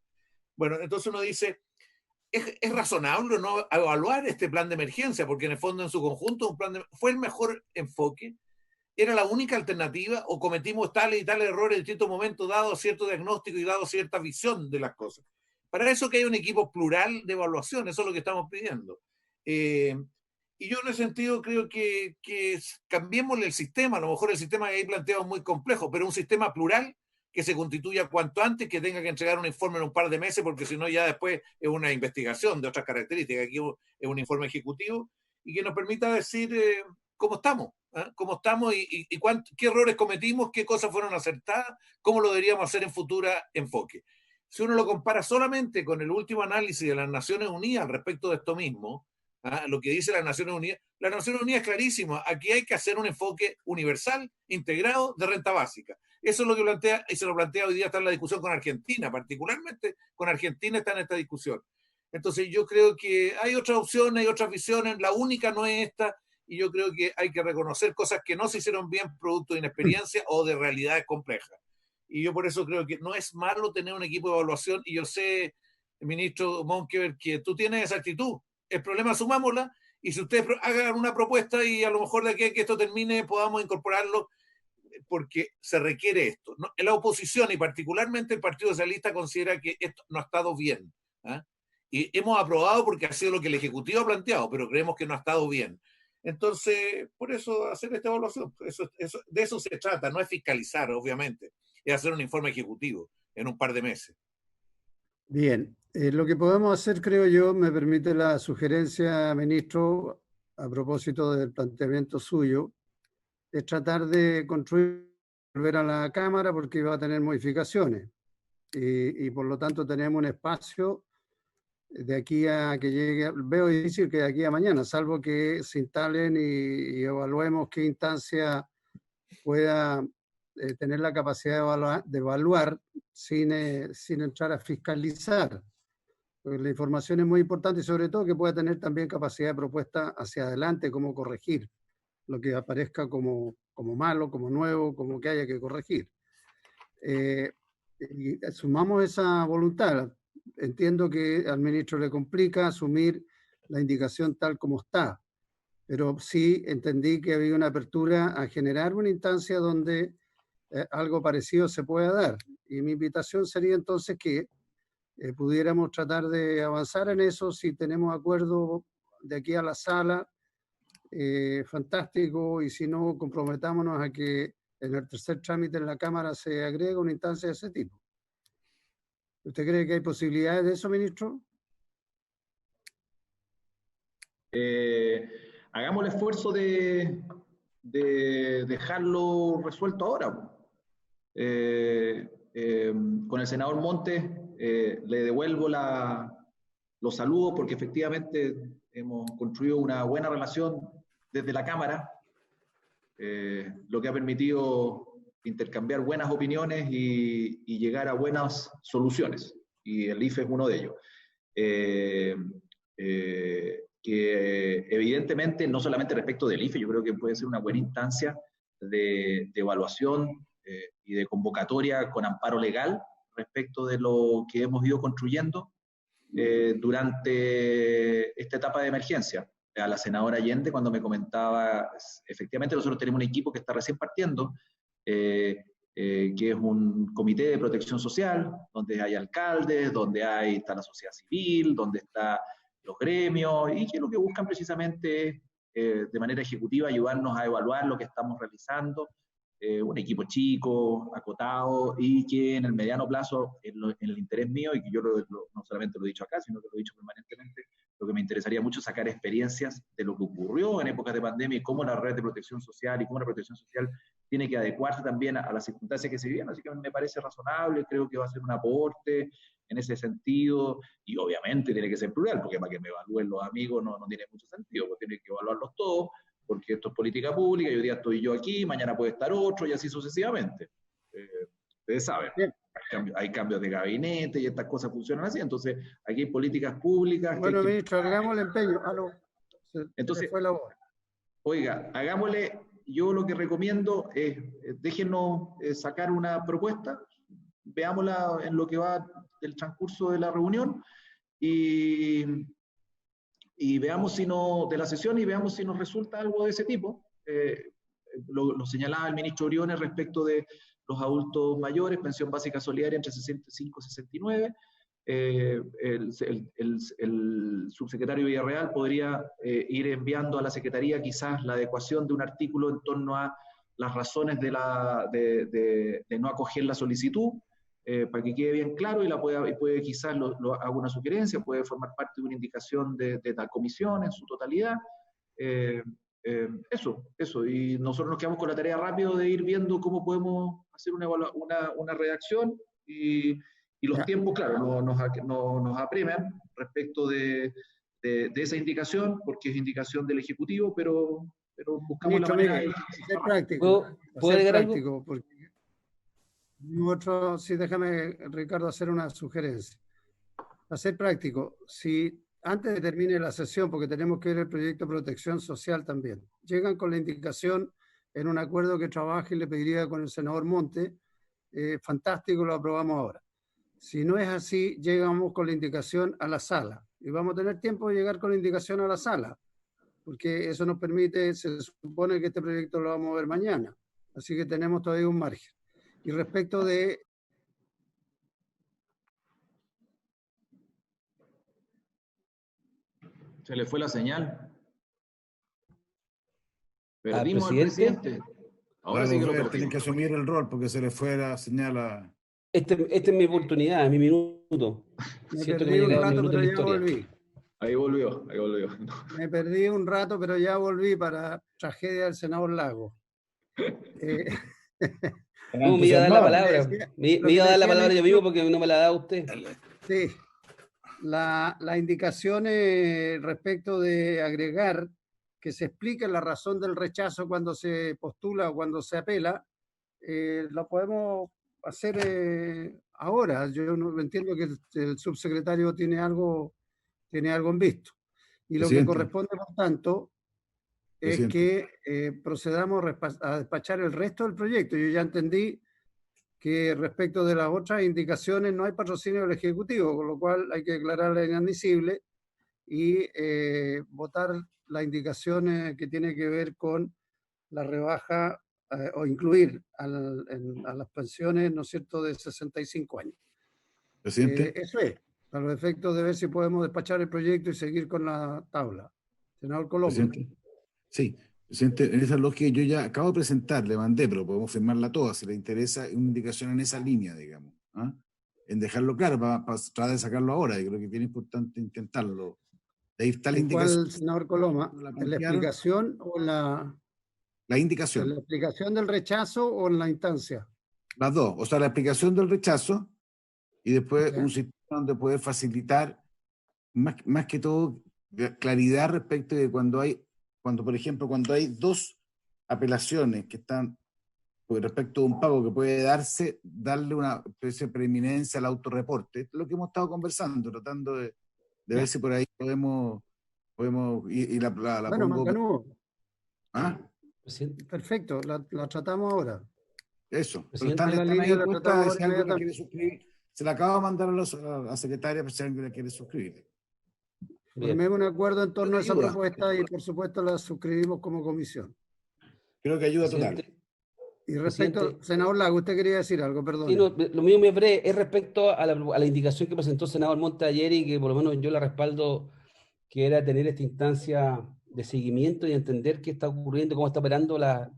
Bueno, entonces uno dice, ¿es razonable no evaluar este plan de emergencia? Porque en el fondo, en su conjunto, ¿fue el mejor enfoque? ¿Era la única alternativa? ¿O cometimos tales y tales errores en distintos momentos, dado cierto diagnóstico y dado cierta visión de las cosas? Para eso que hay un equipo plural de evaluación, eso es lo que estamos pidiendo. Y yo en ese sentido creo que cambiémosle el sistema. A lo mejor el sistema que ahí planteado es muy complejo, pero un sistema plural que se constituya cuanto antes, que tenga que entregar un informe en un par de meses, porque si no ya después es una investigación de otras características. Aquí es un informe ejecutivo y que nos permita decir cómo estamos, cómo estamos y qué errores cometimos, qué cosas fueron acertadas, cómo lo deberíamos hacer en futura enfoque. Si uno lo compara solamente con el último análisis de las Naciones Unidas respecto de esto mismo, lo que dice las Naciones Unidas es clarísimo. Aquí hay que hacer un enfoque universal, integrado, de renta básica. Eso es lo que plantea, y se lo plantea hoy día, está en la discusión con Argentina, particularmente con Argentina está en esta discusión. Entonces yo creo que hay otras opciones, hay otras visiones, la única no es esta, y yo creo que hay que reconocer cosas que no se hicieron bien producto de inexperiencia o de realidades complejas. Y yo por eso creo que no es malo tener un equipo de evaluación, y yo sé, ministro Monkever, que tú tienes esa actitud. El problema sumámosla, y si ustedes hagan una propuesta y a lo mejor de aquí a que esto termine podamos incorporarlo, porque se requiere esto. ¿No? La oposición y particularmente el Partido Socialista considera que esto no ha estado bien. Y hemos aprobado porque ha sido lo que el Ejecutivo ha planteado, pero creemos que no ha estado bien. Entonces, por eso hacer esta evaluación, de eso se trata, no es fiscalizar, obviamente, es hacer un informe ejecutivo en un par de meses. Bien, lo que podemos hacer, creo yo, me permite la sugerencia, ministro, a propósito del planteamiento suyo, es tratar de volver a la Cámara porque va a tener modificaciones y por lo tanto tenemos un espacio de aquí a que llegue, veo difícil que de aquí a mañana, salvo que se instalen y evaluemos qué instancia pueda tener la capacidad de evaluar sin entrar a fiscalizar. Porque la información es muy importante y sobre todo que pueda tener también capacidad de propuesta hacia adelante, cómo corregir lo que aparezca como malo, como nuevo, como que haya que corregir. Y sumamos esa voluntad. Entiendo que al ministro le complica asumir la indicación tal como está, pero sí entendí que había una apertura a generar una instancia donde algo parecido se pueda dar. Y mi invitación sería entonces que pudiéramos tratar de avanzar en eso. Si tenemos acuerdo de aquí a la sala, fantástico, y si no, comprometámonos a que en el tercer trámite en la Cámara se agregue una instancia de ese tipo. ¿Usted cree que hay posibilidades de eso, ministro? Hagamos el esfuerzo de dejarlo resuelto ahora. Con el senador Montes le devuelvo los saludos porque efectivamente hemos construido una buena relación desde la Cámara, lo que ha permitido intercambiar buenas opiniones y llegar a buenas soluciones, y el IFE es uno de ellos. Que evidentemente, no solamente respecto del IFE, yo creo que puede ser una buena instancia de evaluación y de convocatoria con amparo legal respecto de lo que hemos ido construyendo durante esta etapa de emergencia. A la senadora Allende, cuando me comentaba, efectivamente nosotros tenemos un equipo que está recién partiendo, que es un comité de protección social, donde hay alcaldes, donde está la sociedad civil, donde están los gremios, y que lo que buscan precisamente es, de manera ejecutiva, ayudarnos a evaluar lo que estamos realizando, un equipo chico, acotado, y que en el mediano plazo, en el interés mío, y que yo no solamente lo he dicho acá, sino que lo he dicho permanentemente, lo que me interesaría mucho es sacar experiencias de lo que ocurrió en épocas de pandemia y cómo la red de protección social y cómo la protección social tiene que adecuarse también a las circunstancias que se viven. Así que me parece razonable, creo que va a ser un aporte en ese sentido, y obviamente tiene que ser plural, porque para que me evalúen los amigos no tiene mucho sentido, porque tiene que evaluarlos todos, porque esto es política pública, y hoy día estoy yo aquí, mañana puede estar otro, y así sucesivamente. Ustedes saben, hay cambios de gabinete y estas cosas funcionan así, entonces aquí hay políticas públicas. Bueno, ministro, hagamos el empeño. Entonces, fue la voz. Oiga, hagámosle, yo lo que recomiendo es, déjenos sacar una propuesta, veámosla en lo que va del transcurso de la reunión, y veamos si no, de la sesión, y veamos si nos resulta algo de ese tipo. Lo señalaba el ministro Briones respecto de los adultos mayores, pensión básica solidaria entre 65 y 69. El subsecretario Villarreal podría ir enviando a la Secretaría quizás la adecuación de un artículo en torno a las razones de no acoger la solicitud, para que quede bien claro, y puede quizás haga una sugerencia, puede formar parte de una indicación de la comisión en su totalidad. Eso, y nosotros nos quedamos con la tarea rápido de ir viendo cómo podemos hacer una redacción, y los tiempos, claro, nos apremian respecto de esa indicación, porque es indicación del Ejecutivo, pero buscamos la manera de ser práctico. ¿Puedo agregar algo? Porque sí, déjame, Ricardo, hacer una sugerencia. A ser práctico, si antes de termine la sesión, porque tenemos que ver el proyecto de protección social también, llegan con la indicación en un acuerdo que trabaje, y le pediría con el senador Monte, fantástico, lo aprobamos ahora. Si no es así, llegamos con la indicación a la sala, y vamos a tener tiempo de llegar con la indicación a la sala, porque eso nos permite, se supone que este proyecto lo vamos a ver mañana, así que tenemos todavía un margen. Y respecto de... Se le fue la señal. Perdimos al presidente. Ahora sí que lo perdimos. Tienen que asumir el rol porque se le fue la señal a... Esta es mi oportunidad, es mi minuto. Me Siento perdí que un me rato, minuto pero de la ya historia. volví. Ahí volvió. Me perdí un rato, pero ya volví para tragedia del senador Lago. No, me iba a dar la palabra. Me iba a dar la palabra yo mismo porque no me la da usted. Sí. La indicación respecto de agregar que se explique la razón del rechazo cuando se postula o cuando se apela, lo podemos hacer ahora. Yo no entiendo que el subsecretario tiene algo en visto. Y lo que corresponde, por tanto, es que procedamos a despachar el resto del proyecto. Yo ya entendí que respecto de las otras indicaciones no hay patrocinio del Ejecutivo, con lo cual hay que declararla inadmisible y votar la indicación que tiene que ver con la rebaja o incluir a las pensiones, ¿no es cierto?, de 65 años. Presidente. Eso es, para los efectos de ver si podemos despachar el proyecto y seguir con la tabla. Senador Colombo. Presidente. Sí, presidente, en esa lógica yo ya acabo de presentar, le mandé, pero podemos firmarla toda, si le interesa una indicación en esa línea, digamos, ¿ah? En dejarlo claro, para tratar de sacarlo ahora, y creo que es bien importante intentarlo. De ahí está la indicación. ¿Cuál, senador Coloma? ¿En la explicación o la indicación? ¿En la explicación del rechazo o en la instancia? Las dos, o sea, la explicación del rechazo y después un sistema donde poder facilitar más que todo claridad respecto de cuando, por ejemplo, cuando hay dos apelaciones que están respecto de un pago que puede darle una especie de preeminencia al autorreporte. Esto es lo que hemos estado conversando, tratando de ver si por ahí podemos y la bueno, pongo... Macanudo. ¿Ah? Perfecto, la tratamos ahora. Eso, pero están ahí puestas, si alguien la quiere suscribir, se la acabo de mandar a la secretaria para si alguien la quiere suscribir. Formemos un acuerdo en torno a esa propuesta y por supuesto la suscribimos como comisión. Creo que ayuda total. Y respecto, senador Lago, usted quería decir algo, perdón. Sí, no, lo mío muy breve es respecto a la indicación que presentó el senador Monte ayer y que por lo menos yo la respaldo, que era tener esta instancia de seguimiento y entender qué está ocurriendo, cómo está operando la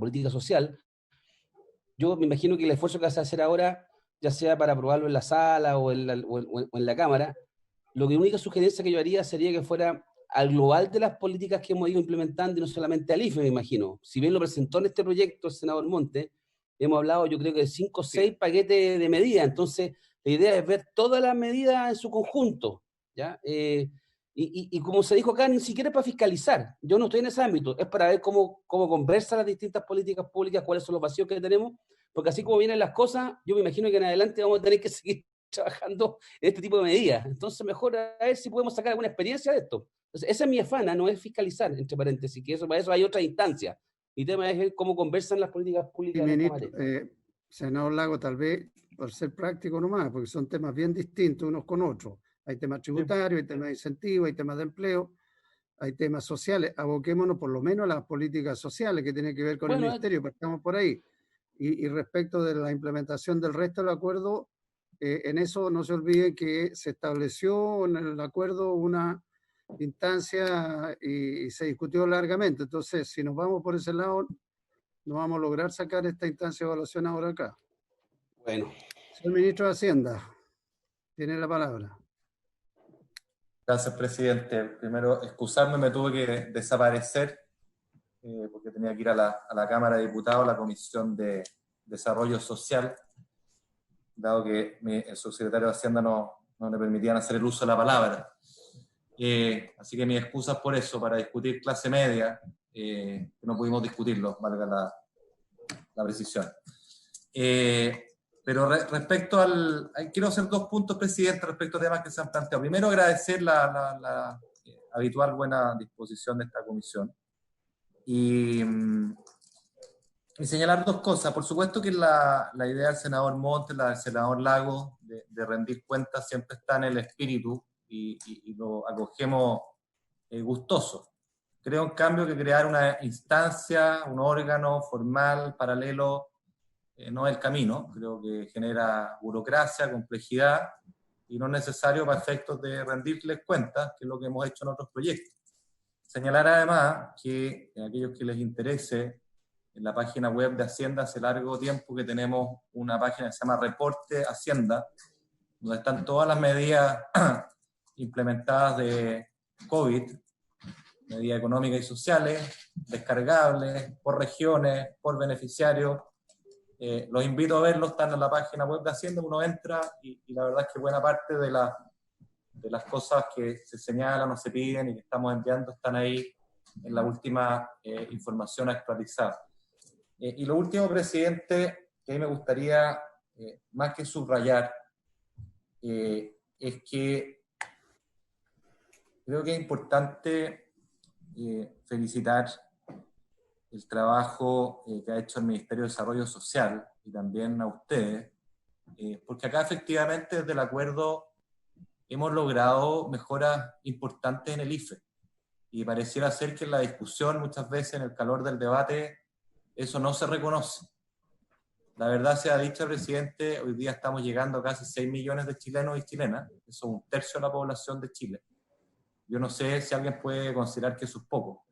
política social. Yo me imagino que el esfuerzo que vas a hacer ahora, ya sea para aprobarlo en la sala o en la Cámara, la única sugerencia que yo haría sería que fuera al global de las políticas que hemos ido implementando y no solamente al IFE, me imagino. Si bien lo presentó en este proyecto el senador Monte, hemos hablado yo creo que de 5 o 6 paquetes de medidas, entonces la idea es ver todas las medidas en su conjunto, ¿ya? Y como se dijo acá, ni siquiera es para fiscalizar, yo no estoy en ese ámbito, es para ver cómo conversan las distintas políticas públicas, cuáles son los vacíos que tenemos, porque así como vienen las cosas, yo me imagino que en adelante vamos a tener que seguir trabajando en este tipo de medidas, entonces mejor a ver si podemos sacar alguna experiencia de esto. Entonces, esa es mi afana, no es fiscalizar, entre paréntesis, que para eso hay otra instancia. Mi tema es ver cómo conversan las políticas públicas en esta materia. Senador Lago, tal vez por ser práctico nomás, porque son temas bien distintos unos con otros. Hay temas tributarios, hay temas de incentivos, hay temas de empleo, hay temas sociales. Aboquémonos por lo menos a las políticas sociales que tienen que ver con el ministerio, partamos por ahí. Y respecto de la implementación del resto del acuerdo, en eso no se olvide que se estableció en el acuerdo una instancia y se discutió largamente. Entonces, si nos vamos por ese lado, no vamos a lograr sacar esta instancia de evaluación ahora acá. Bueno. Señor ministro de Hacienda, tiene la palabra. Gracias, presidente. Primero, excusarme, me tuve que desaparecer porque tenía que ir a la Cámara de Diputados, a la Comisión de Desarrollo Social, dado que el subsecretario de Hacienda no le permitían hacer el uso de la palabra. Así que mis excusas por eso, para discutir clase media, que no pudimos discutirlo, valga la precisión. Pero respecto quiero hacer 2 puntos, presidente, respecto a temas que se han planteado. Primero, agradecer la habitual buena disposición de esta comisión. Y señalar 2 cosas. Por supuesto que la idea del senador Montes, la del senador Lago, de rendir cuentas siempre está en el espíritu y lo acogemos gustoso. Creo, en cambio, que crear una instancia, un órgano formal, paralelo, no es el camino. Creo que genera burocracia, complejidad, y no es necesario para efectos de rendirles cuentas, que es lo que hemos hecho en otros proyectos. Señalar además que a aquellos que les interese, en la página web de Hacienda hace largo tiempo que tenemos una página que se llama Reporte Hacienda, donde están todas las medidas implementadas de COVID, medidas económicas y sociales, descargables, por regiones, por beneficiarios. Los invito a verlos, están en la página web de Hacienda, uno entra y la verdad es que buena parte de las cosas que se señalan o se piden y que estamos enviando están ahí en la última información actualizada. Y lo último, presidente, que a mí me gustaría, más que subrayar, es que creo que es importante felicitar el trabajo que ha hecho el Ministerio de Desarrollo Social y también a ustedes, porque acá efectivamente desde el acuerdo hemos logrado mejoras importantes en el IFE y pareciera ser que en la discusión muchas veces en el calor del debate eso no se reconoce. La verdad sea dicha, presidente, hoy día estamos llegando a casi 6 millones de chilenos y chilenas, eso es 1/3 de la población de Chile. Yo no sé si alguien puede considerar que eso es poco,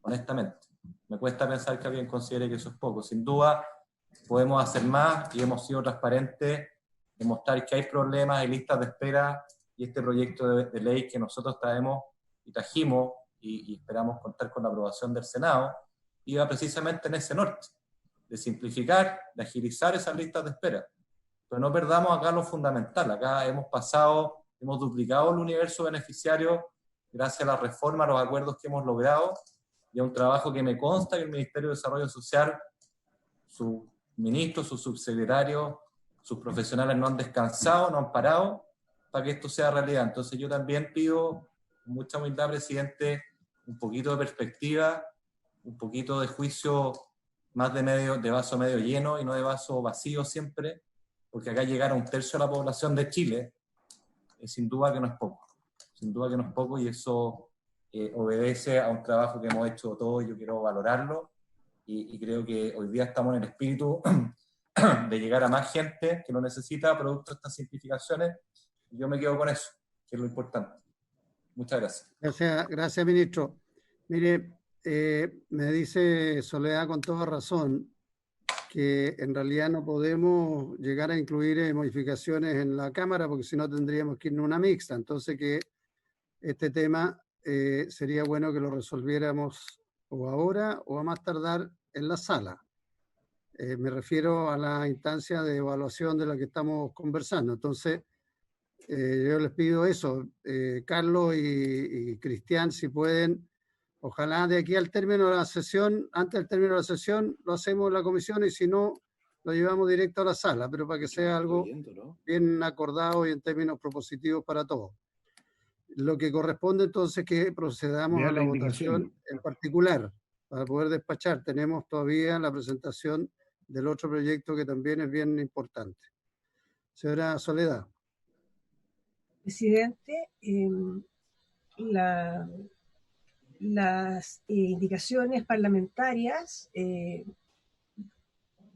honestamente. Me cuesta pensar que alguien considere que eso es poco. Sin duda, podemos hacer más y hemos sido transparentes, demostrar que hay problemas, hay listas de espera, y este proyecto de ley que nosotros traemos y trajimos y esperamos contar con la aprobación del Senado, iba precisamente en ese norte, de simplificar, de agilizar esas listas de espera. Pero no perdamos acá lo fundamental. Acá hemos duplicado el universo beneficiario gracias a la reforma, a los acuerdos que hemos logrado, y a un trabajo que me consta que el Ministerio de Desarrollo Social, su ministro, su subsecretario, sus profesionales no han descansado, no han parado para que esto sea realidad. Entonces yo también pido, con mucha humildad, presidente, un poquito de perspectiva, un poquito de juicio más de vaso medio lleno y no de vaso vacío siempre, porque acá llegar a 1/3 de la población de Chile, sin duda que no es poco. Sin duda que no es poco, y eso obedece a un trabajo que hemos hecho todos y yo quiero valorarlo. y creo que hoy día estamos en el espíritu de llegar a más gente que lo necesita producto de estas simplificaciones. Yo me quedo con eso, que es lo importante. Muchas gracias. Gracias, ministro. Mire, me dice Soledad con toda razón que en realidad no podemos llegar a incluir modificaciones en la Cámara porque si no tendríamos que ir en una mixta. Entonces que este tema sería bueno que lo resolviéramos o ahora o a más tardar en la sala. Me refiero a la instancia de evaluación de la que estamos conversando. Entonces, yo les pido eso, Carlos y Cristian, si pueden, ojalá de aquí al término de la sesión, antes del término de la sesión, lo hacemos en la comisión y si no, lo llevamos directo a la sala, pero para que sea algo bien acordado y en términos propositivos para todos. Lo que corresponde entonces es que procedamos a la votación en particular para poder despachar. Tenemos todavía la presentación del otro proyecto que también es bien importante. Señora Soledad. Presidente, las indicaciones parlamentarias,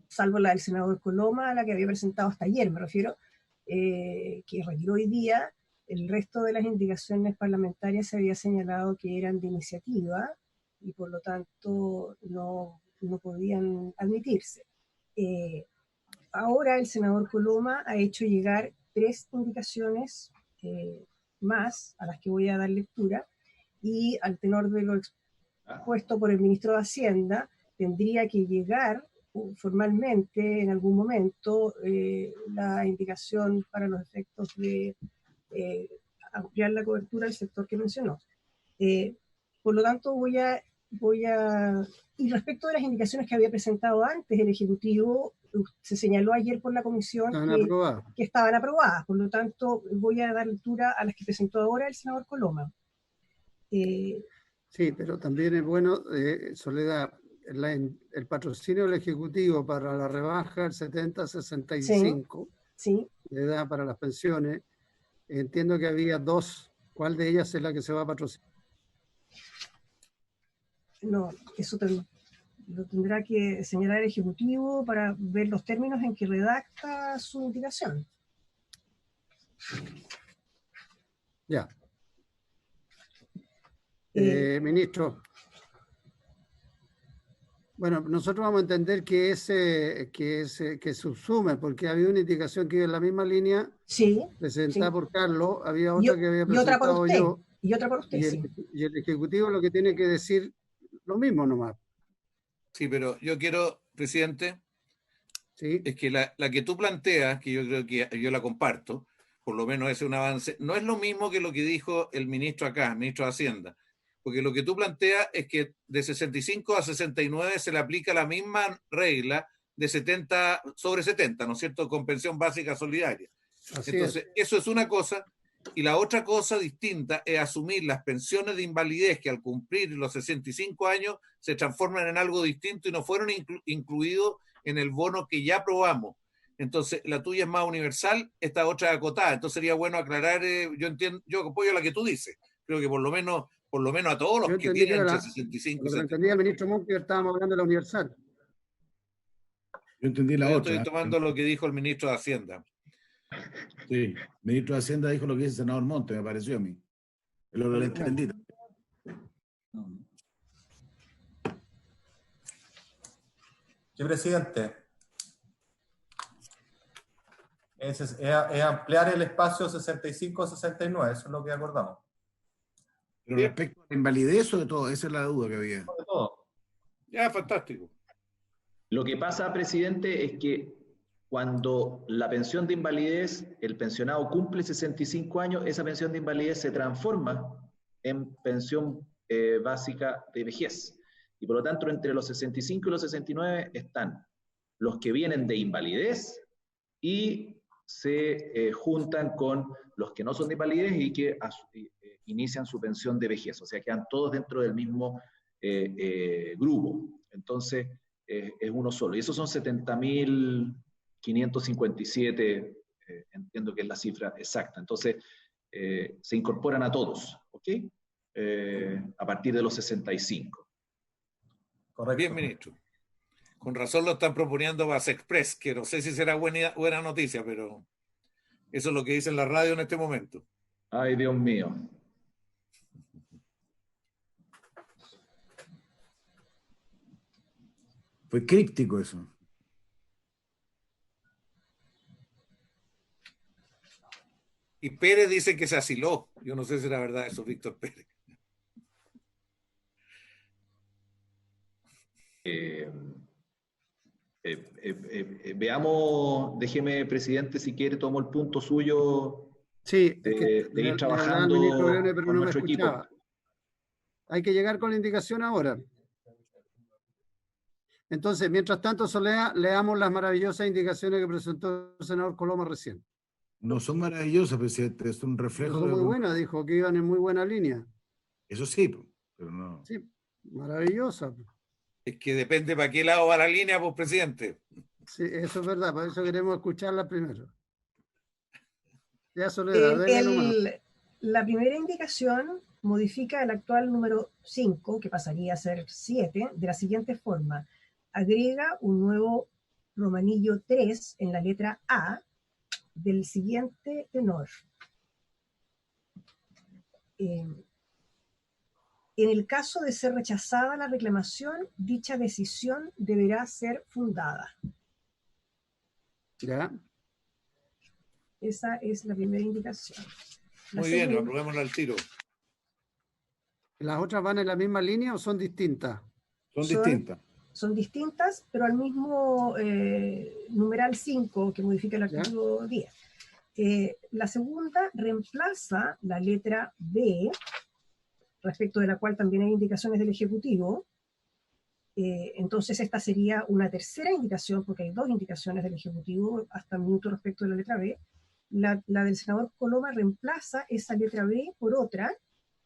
salvo la del senador Coloma, la que había presentado hasta ayer, me refiero, que retiró hoy día, el resto de las indicaciones parlamentarias se había señalado que eran de iniciativa y por lo tanto no podían admitirse. Ahora el senador Coloma ha hecho llegar 3 indicaciones más, a las que voy a dar lectura, y al tenor de lo expuesto por el ministro de Hacienda, tendría que llegar formalmente en algún momento la indicación para los efectos de ampliar la cobertura del sector que mencionó. Por lo tanto, y respecto de las indicaciones que había presentado antes el Ejecutivo, se señaló ayer por la comisión que estaban aprobadas. Por lo tanto, voy a dar lectura a las que presentó ahora el senador Coloma. Sí, pero también es bueno, Soledad, el patrocinio del Ejecutivo para la rebaja del 70-65 sí. de edad para las pensiones. Entiendo que había 2. ¿Cuál de ellas es la que se va a patrocinar? No, eso lo tendrá que señalar el Ejecutivo para ver los términos en que redacta su indicación. Ya. Ministro. Bueno, nosotros vamos a entender que subsume, porque había una indicación que iba en la misma línea presentada por Carlos, había otra que había presentado yo. Y otra por usted, y el Ejecutivo lo que tiene que decir lo mismo nomás. Sí, pero yo quiero, presidente, es que la que tú planteas, que yo creo que yo la comparto, por lo menos es un avance, no es lo mismo que lo que dijo el ministro acá, el ministro de Hacienda, porque lo que tú planteas es que de 65 a 69 se le aplica la misma regla de 70 sobre 70, ¿no es cierto?, con pensión básica solidaria. Entonces, eso es una cosa, y la otra cosa distinta es asumir las pensiones de invalidez que al cumplir los 65 años se transforman en algo distinto y no fueron incluidos en el bono que ya aprobamos. Entonces, la tuya es más universal, esta otra es acotada. Entonces sería bueno aclarar, yo apoyo la que tú dices. Creo que por lo menos a todos los que tienen entre 65 y 70. Entendía el ministro Monque, estábamos hablando de la universal. Yo entendí la otra. Estoy tomando lo que dijo el ministro de Hacienda. Sí, el ministro de Hacienda dijo lo que dice el senador Monte, me pareció a mí. Lo entendí. Sí, presidente. Es ampliar el espacio 65-69, eso es lo que acordamos. Pero respecto a la invalidez o de todo, esa es la duda que había. De todo. Ya, fantástico. Lo que pasa, presidente, es que cuando la pensión de invalidez, el pensionado cumple 65 años, esa pensión de invalidez se transforma en pensión básica de vejez. Y por lo tanto, entre los 65 y los 69 están los que vienen de invalidez y se juntan con los que no son de invalidez y que inician su pensión de vejez. O sea, quedan todos dentro del mismo grupo. Entonces, es uno solo. Y esos son 70.557, entiendo que es la cifra exacta. Entonces, se incorporan a todos, ¿ok? A partir de los 65. Correcto. Bien, ministro. Con razón lo están proponiendo Base Express, que no sé si será buena noticia, pero eso es lo que dice en la radio en este momento. Ay, Dios mío. Fue críptico eso. Y Pérez dice que se asiló. Yo no sé si era verdad eso, Víctor Pérez. Veamos, déjeme, presidente, si quiere, tomo el punto suyo Sí, de ir trabajando al ministro Briones, pero con no me nuestro equipo. escuchaba. Hay que llegar con la indicación ahora. Entonces, mientras tanto, Soledad, leamos las maravillosas indicaciones que presentó el senador Coloma recién. No son maravillosas, presidente, es un reflejo Son de... muy buenas, dijo que iban en muy buena línea. Eso sí, pero no... Sí, maravillosa. Es que depende para qué lado va la línea, pues, presidente. Sí, eso es verdad, por eso queremos escucharla primero. Ya, Soledad, dele nomás. La primera indicación modifica el actual número 5, que pasaría a ser 7, de la siguiente forma. Agrega un nuevo romanillo 3 en la letra A del siguiente tenor. En el caso de ser rechazada la reclamación, dicha decisión deberá ser fundada. Ya. Esa es la primera indicación. Muy bien, aprobémosla al tiro. ¿Las otras van en la misma línea o son distintas? Son distintas. Son distintas, pero al mismo numeral 5 que modifica el artículo 10. La segunda reemplaza la letra B, respecto de la cual también hay indicaciones del Ejecutivo. Entonces esta sería una tercera indicación, porque hay 2 indicaciones del Ejecutivo hasta el minuto respecto de la letra B. La del senador Coloma reemplaza esa letra B por otra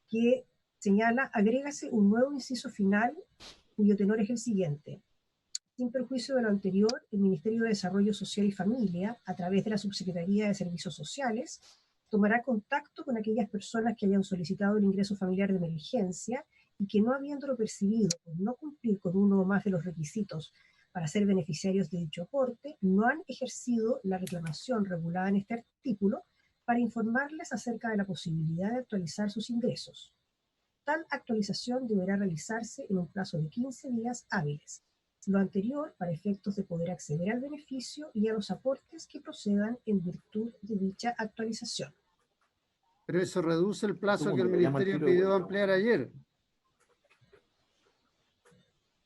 que señala: agrégase un nuevo inciso final cuyo tenor es el siguiente. Sin perjuicio de lo anterior, el Ministerio de Desarrollo Social y Familia, a través de la Subsecretaría de Servicios Sociales, tomará contacto con aquellas personas que hayan solicitado el ingreso familiar de emergencia y que, no habiéndolo percibido por no cumplir con uno o más de los requisitos para ser beneficiarios de dicho aporte, no han ejercido la reclamación regulada en este artículo, para informarles acerca de la posibilidad de actualizar sus ingresos. Tal actualización deberá realizarse en un plazo de 15 días hábiles. Lo anterior para efectos de poder acceder al beneficio y a los aportes que procedan en virtud de dicha actualización. Pero eso reduce el plazo que el Ministerio pidió ampliar ayer.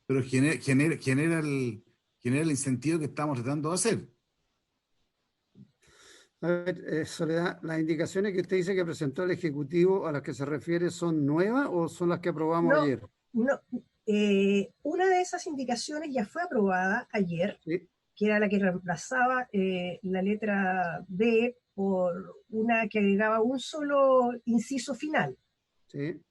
Pero genera el incentivo que estamos tratando de hacer. A ver, Soledad, ¿las indicaciones que usted dice que presentó el Ejecutivo a las que se refiere son nuevas o son las que aprobamos ayer? No, una de esas indicaciones ya fue aprobada ayer, ¿Sí? Que era la que reemplazaba la letra B por una que agregaba un solo inciso final. ¿Sí?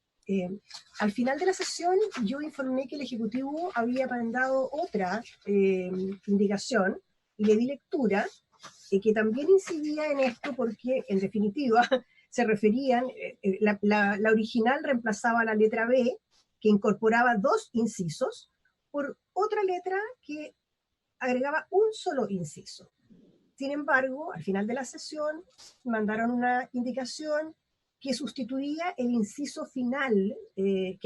Al final de la sesión yo informé que el Ejecutivo había mandado otra indicación y le di lectura, que también incidía en esto porque, en definitiva, se referían, la original reemplazaba la letra B, que incorporaba 2 incisos, por otra letra que agregaba un solo inciso. Sin embargo, al final de la sesión, mandaron una indicación que sustituía el inciso final que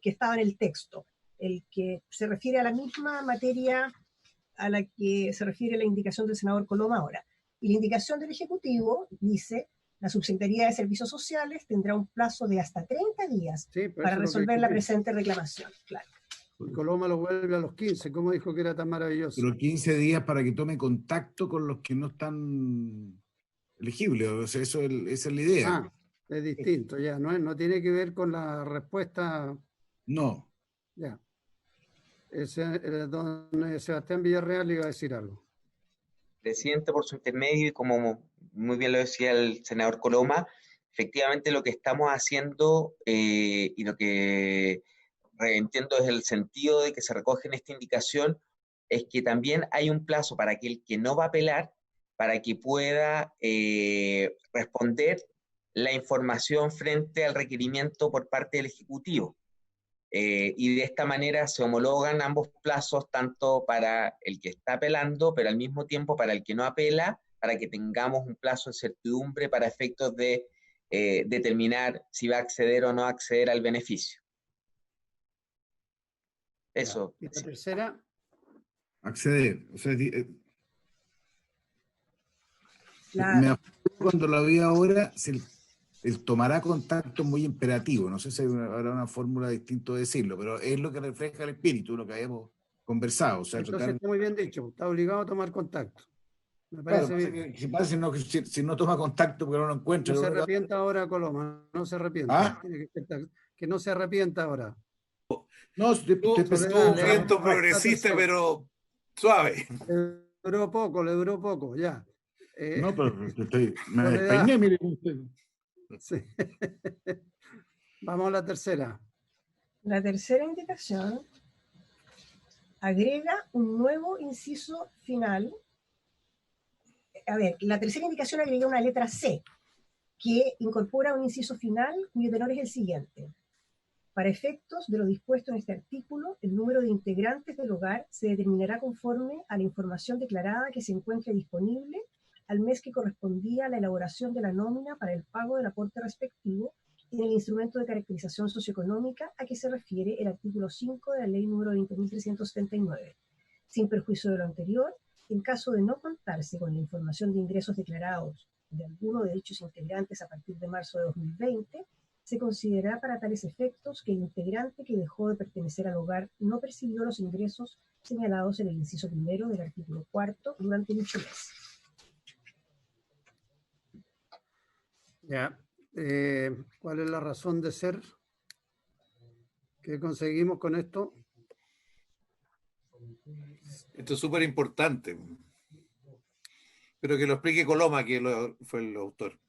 estaba en el texto, el que se refiere a la misma materia a la que se refiere la indicación del senador Coloma ahora. Y la indicación del Ejecutivo dice: la Subsecretaría de Servicios Sociales tendrá un plazo de hasta 30 días para resolver la presente reclamación. Claro. Coloma lo vuelve a los 15, ¿cómo dijo que era tan maravilloso? Pero 15 días para que tome contacto con los que no están elegibles, o sea, esa es la idea. Ah, es distinto, ya, no tiene que ver con la respuesta. No. Ya. Don Sebastián Villarreal iba a decir algo. Presidente, por su intermedio, y como muy bien lo decía el senador Coloma, efectivamente lo que estamos haciendo y lo que entiendo es el sentido de que se recoge en esta indicación, es que también hay un plazo para aquel que no va a apelar, para que pueda responder la información frente al requerimiento por parte del Ejecutivo. Y de esta manera se homologan ambos plazos, tanto para el que está apelando, pero al mismo tiempo para el que no apela, para que tengamos un plazo de certidumbre para efectos de determinar si va a acceder o no acceder al beneficio. Eso. ¿Y la tercera? Acceder. O sea, La- me acuerdo cuando lo vi ahora, el tomará contacto muy imperativo. No sé si habrá una fórmula distinta de decirlo, pero es lo que refleja el espíritu, lo que habíamos conversado. O sea, Entonces está muy bien dicho, está obligado a tomar contacto. Me claro, parece pasa bien. si no toma contacto porque no lo encuentra. No se luego- arrepienta ahora, Coloma, no se arrepienta. ¿Ah? Tiene que no se arrepienta ahora. No, estoy Tú, pensando- un viento progresista, pero suave. Le duró poco, ya. No, pero me Soledad. despeiné, mire usted. Sí. Vamos a la tercera. La tercera indicación agrega un nuevo inciso final. A ver, la tercera indicación agrega una letra C, que incorpora un inciso final cuyo tenor es el siguiente. Para efectos de lo dispuesto en este artículo, el número de integrantes del hogar se determinará conforme a la información declarada que se encuentre disponible al mes que correspondía a la elaboración de la nómina para el pago del aporte respectivo y en el instrumento de caracterización socioeconómica a que se refiere el artículo 5 de la Ley número 20.379. Sin perjuicio de lo anterior, en caso de no contarse con la información de ingresos declarados de alguno de dichos integrantes a partir de marzo de 2020, se considerará para tales efectos que el integrante que dejó de pertenecer al hogar no percibió los ingresos señalados en el inciso primero del artículo 4 durante dicho mes. Ya. ¿Cuál es la razón de ser? ¿Qué conseguimos con esto? Esto es súper importante. Pero que lo explique Coloma, que fue el autor.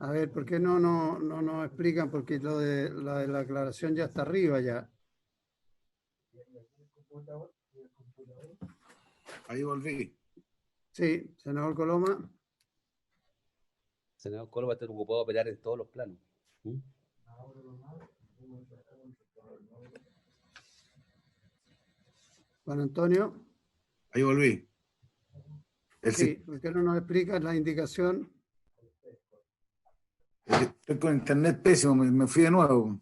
A ver, ¿por qué no nos explican? Porque lo de la aclaración ya está arriba ya. Ahí volví. Sí, senador Coloma. Senador Colo va a estar ocupado a operar en todos los planos. Juan Antonio. Ahí volví. Sí, ¿por qué no nos explican la indicación? Estoy con internet pésimo, me fui de nuevo.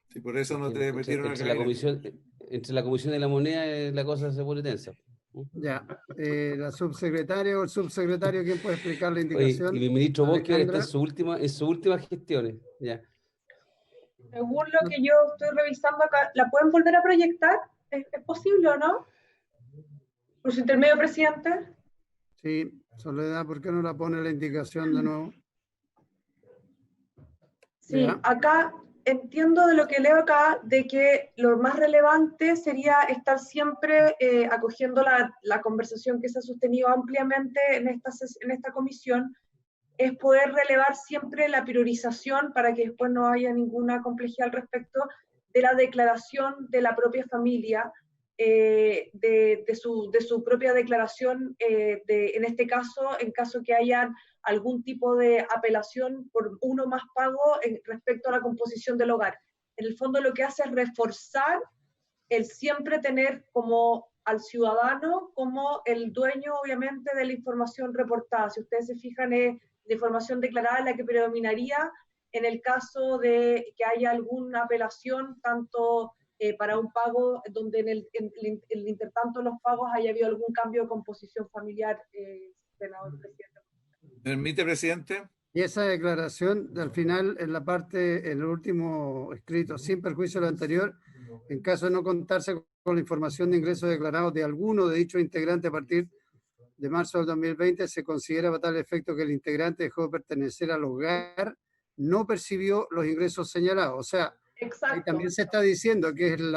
Sí, por eso no te metieron entre la comisión de la moneda la cosa se pone tensa. Ya, la subsecretaria o el subsecretario, ¿quién puede explicar la Oye, indicación? y el ministro Bosque está Alejandra. en sus últimas gestiones. Ya. Según lo que yo estoy revisando acá, ¿la pueden volver a proyectar? ¿Es posible o no? ¿Por su intermedio, presidente? Sí, Soledad, ¿por qué no la pone la indicación de nuevo? Sí, Ya. acá entiendo de lo que leo acá, de que lo más relevante sería estar siempre acogiendo la conversación que se ha sostenido ampliamente en esta comisión, es poder relevar siempre la priorización para que después no haya ninguna complejidad al respecto de la declaración de la propia familia, de su propia declaración, en este caso, en caso que haya algún tipo de apelación por uno más pago respecto a la composición del hogar. En el fondo lo que hace es reforzar el siempre tener como al ciudadano como el dueño, obviamente, de la información reportada. Si ustedes se fijan, es la información declarada la que predominaría en el caso de que haya alguna apelación, tanto para un pago donde en el intertanto de los pagos haya habido algún cambio de composición familiar, senador presidente. ¿Permite, presidente? Y esa declaración, al final, en la parte, en el último escrito, sin perjuicio de lo anterior, en caso de no contarse con la información de ingresos declarados de alguno de dichos integrantes a partir de marzo del 2020, se considera para tal efecto que el integrante dejó de pertenecer al hogar, no percibió los ingresos señalados. O sea, ahí también se está diciendo que es el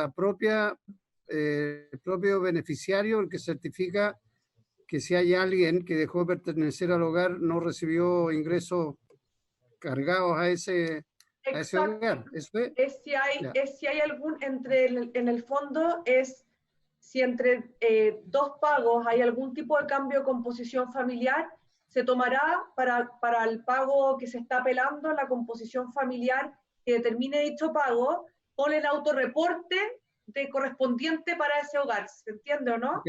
propio beneficiario el que certifica que si hay alguien que dejó de pertenecer al hogar, no recibió ingresos cargados a ese Exacto. hogar. Eso es. Es si hay, Ya. es si hay algún, en el fondo, es si entre dos pagos hay algún tipo de cambio de composición familiar, se tomará para el pago que se está apelando, la composición familiar que determine dicho pago, con el autorreporte correspondiente para ese hogar. ¿Se entiende o no?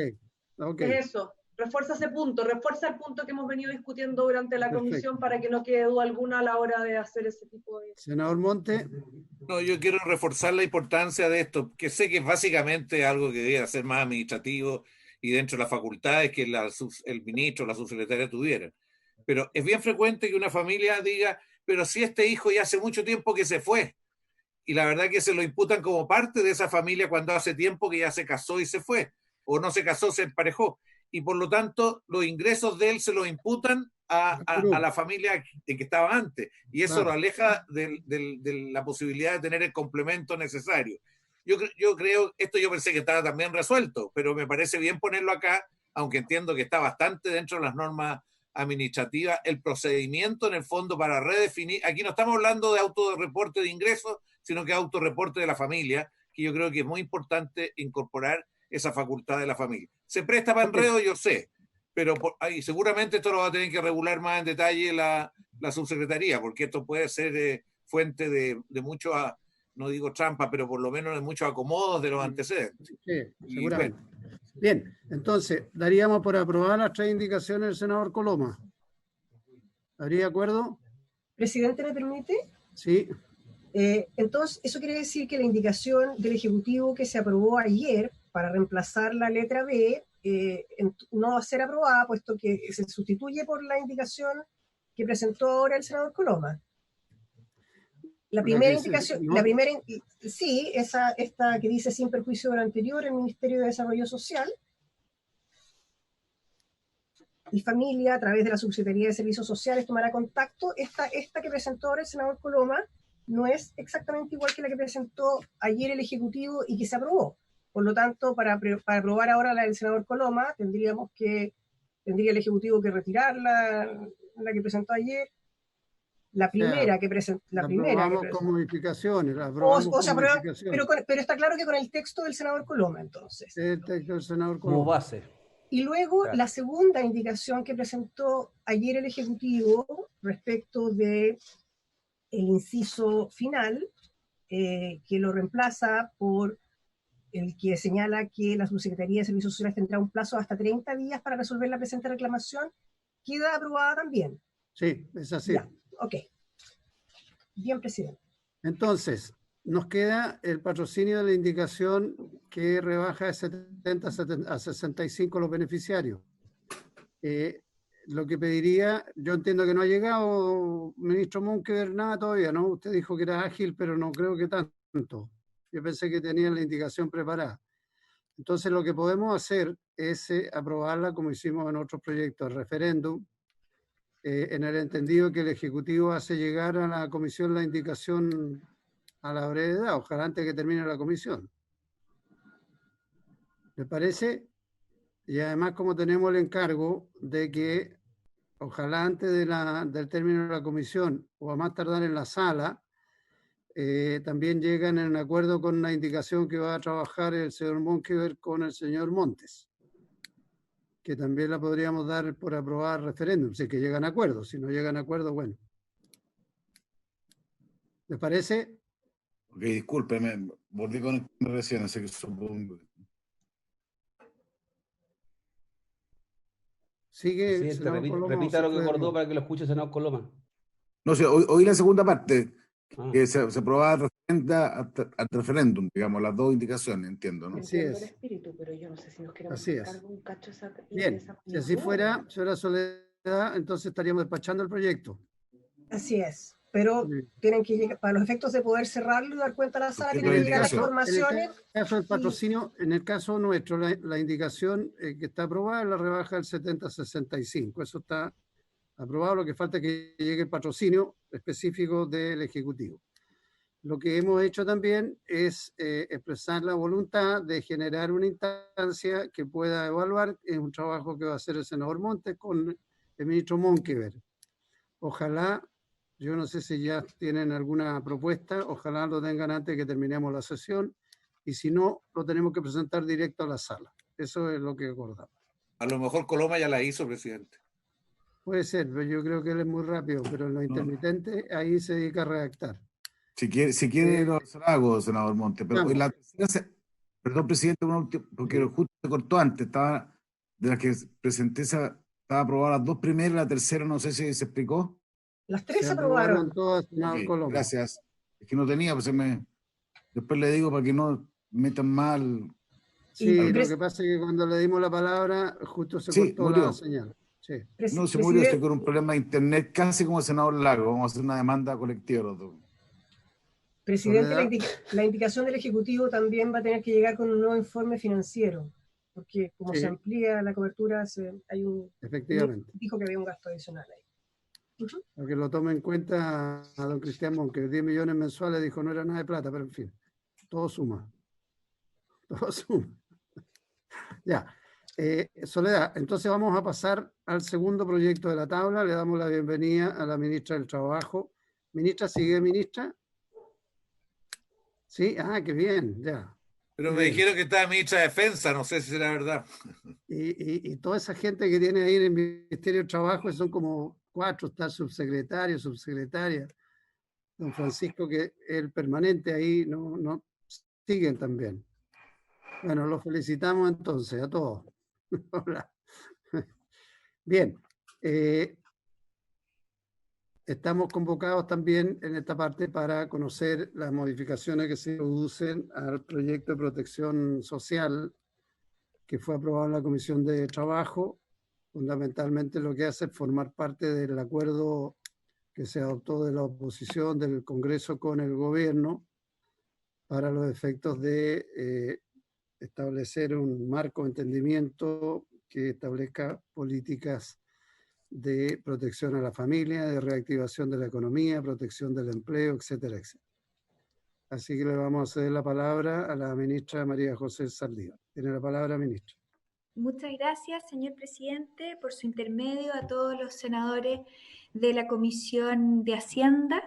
Ok. Es eso. Refuerza ese punto, refuerza el punto que hemos venido discutiendo durante la Perfecto. comisión para que no quede duda alguna a la hora de hacer ese tipo de... Senador Monte. No, yo quiero reforzar la importancia de esto, que sé que es básicamente algo que debe ser más administrativo y dentro de las facultades que el ministro o la subsecretaria tuvieran. Pero es bien frecuente que una familia diga, pero si este hijo ya hace mucho tiempo que se fue, y la verdad que se lo imputan como parte de esa familia cuando hace tiempo que ya se casó y se fue, o no se casó, se emparejó, y por lo tanto los ingresos de él se los imputan a la familia que estaba antes, y eso lo aleja de la posibilidad de tener el complemento necesario. Yo creo, esto yo pensé que estaba también resuelto, pero me parece bien ponerlo acá, aunque entiendo que está bastante dentro de las normas administrativas, el procedimiento en el fondo para redefinir, aquí no estamos hablando de autorreporte de ingresos, sino que autorreporte de la familia, que yo creo que es muy importante incorporar esa facultad de la familia. Se presta para enredo, yo sé, pero seguramente esto lo va a tener que regular más en detalle la subsecretaría, porque esto puede ser fuente de mucho, no digo trampa, pero por lo menos de muchos acomodos de los antecedentes. Sí, seguramente. Bien, entonces, daríamos por aprobar las 3 indicaciones del senador Coloma. ¿Habría acuerdo? Presidente, ¿me permite? Sí. Entonces, eso quiere decir que la indicación del Ejecutivo que se aprobó ayer para reemplazar la letra B no va a ser aprobada, puesto que se sustituye por la indicación que presentó ahora el senador Coloma. La primera indicación, ¿no? Sí, esta que dice sin perjuicio de lo anterior, el Ministerio de Desarrollo Social y Familia, a través de la Subsecretaría de Servicios Sociales, tomará contacto. Esta que presentó ahora el senador Coloma no es exactamente igual que la que presentó ayer el Ejecutivo y que se aprobó. Por lo tanto, para aprobar ahora la del senador Coloma, tendría el Ejecutivo que retirar la que presentó ayer. La primera que presentó. La primera con modificaciones. Pero está claro que con el texto del senador Coloma, entonces. El texto del senador Coloma. Como base. Y luego la segunda indicación que presentó ayer el Ejecutivo respecto de el inciso final, que lo reemplaza por el que señala que la Subsecretaría de Servicios Sociales tendrá un plazo de hasta 30 días para resolver la presente reclamación, queda aprobada también. Sí, es así. Ya, ok. Bien, presidente. Entonces, nos queda el patrocinio de la indicación que rebaja de 70 a 65 los beneficiarios. Lo que pediría, yo entiendo que no ha llegado, ministro Monkever, nada todavía, ¿no? Usted dijo que era ágil, pero no creo que tanto. Yo pensé que tenían la indicación preparada. Entonces, lo que podemos hacer es aprobarla como hicimos en otros proyectos, el referéndum, en el entendido que el Ejecutivo hace llegar a la Comisión la indicación a la brevedad, ojalá antes que termine la comisión. ¿Le parece? Y además, como tenemos el encargo de que ojalá antes del término de la comisión o a más tardar en la sala, también llegan en acuerdo con la indicación que va a trabajar el señor Monkever con el señor Montes, que también la podríamos dar por aprobar referéndum, si es que llegan a acuerdo. Si no llegan a acuerdo, bueno. ¿Les parece? Ok, discúlpeme, volví con el recién, así que supongo. Sigue. Presidente, repita lo que acordó para que lo escuche el senador Coloma. No sé, oí la segunda parte, que se aprobaba al referéndum, digamos, las 2 indicaciones, entiendo, ¿no? Así es. El espíritu, pero yo no sé si nos queremos Así hacer es. un cacho Bien, si así fuera, señora Soledad, entonces estaríamos despachando el proyecto. Así es. Pero tienen que llegar, para los efectos de poder cerrarlo y dar cuenta a la sala, tienen que llegar las informaciones. En el caso del patrocinio, en el caso nuestro, la indicación que está aprobada es la rebaja del 70 a 65. Eso está aprobado, lo que falta es que llegue el patrocinio específico del Ejecutivo. Lo que hemos hecho también es expresar la voluntad de generar una instancia que pueda evaluar, es un trabajo que va a hacer el senador Montes con el ministro Monkever. Ojalá Yo no sé si ya tienen alguna propuesta, ojalá lo tengan antes que terminemos la sesión, y si no, lo tenemos que presentar directo a la sala. Eso es lo que acordamos. A lo mejor Coloma ya la hizo, presidente. Puede ser, pero yo creo que él es muy rápido, pero en lo intermitente ahí se dedica a redactar. Si quiere lo hago, senador Monte, pero la tercera, perdón, presidente, porque justo se cortó antes, estaba de las que presenté, estaba aprobada las dos primeras, la tercera no sé si se explicó. Las tres se aprobaron. Todas, senador Coloma. Gracias. Es que no tenía, pues después le digo para que no metan mal. Sí, lo que pasa es que cuando le dimos la palabra, justo se cortó murió. la señal. Sí. No, se murió, estoy con un problema de internet casi como el senador Lago. Vamos a hacer una demanda colectiva los dos. Presidente, la indicación del Ejecutivo también va a tener que llegar con un nuevo informe financiero, porque como se amplía la cobertura, efectivamente. Dijo que había un gasto adicional ahí. Para que lo tome en cuenta a don Cristian Monque, 10 millones mensuales, dijo no era nada de plata, pero en fin, todo suma. Todo suma. Ya. Soledad, entonces vamos a pasar al segundo proyecto de la tabla. Le damos la bienvenida a la ministra del Trabajo. Ministra, ¿sigue ministra? Sí, qué bien, ya. Pero me dijeron que estaba ministra de Defensa, no sé si será verdad. Y toda esa gente que tiene ahí en el Ministerio de Trabajo, son como 4, está subsecretario, subsecretaria. Don Francisco, que es el permanente ahí, no siguen también. Bueno, los felicitamos entonces a todos. Hola. Bien. Estamos convocados también en esta parte para conocer las modificaciones que se producen al proyecto de protección social que fue aprobado en la Comisión de Trabajo. Fundamentalmente lo que hace es formar parte del acuerdo que se adoptó de la oposición del Congreso con el gobierno para los efectos de establecer un marco de entendimiento que establezca políticas de protección a la familia, de reactivación de la economía, protección del empleo, etcétera, etcétera. Así que le vamos a ceder la palabra a la ministra María José Saldívar. Tiene la palabra, ministra. Muchas gracias, señor presidente, por su intermedio, a todos los senadores de la Comisión de Hacienda.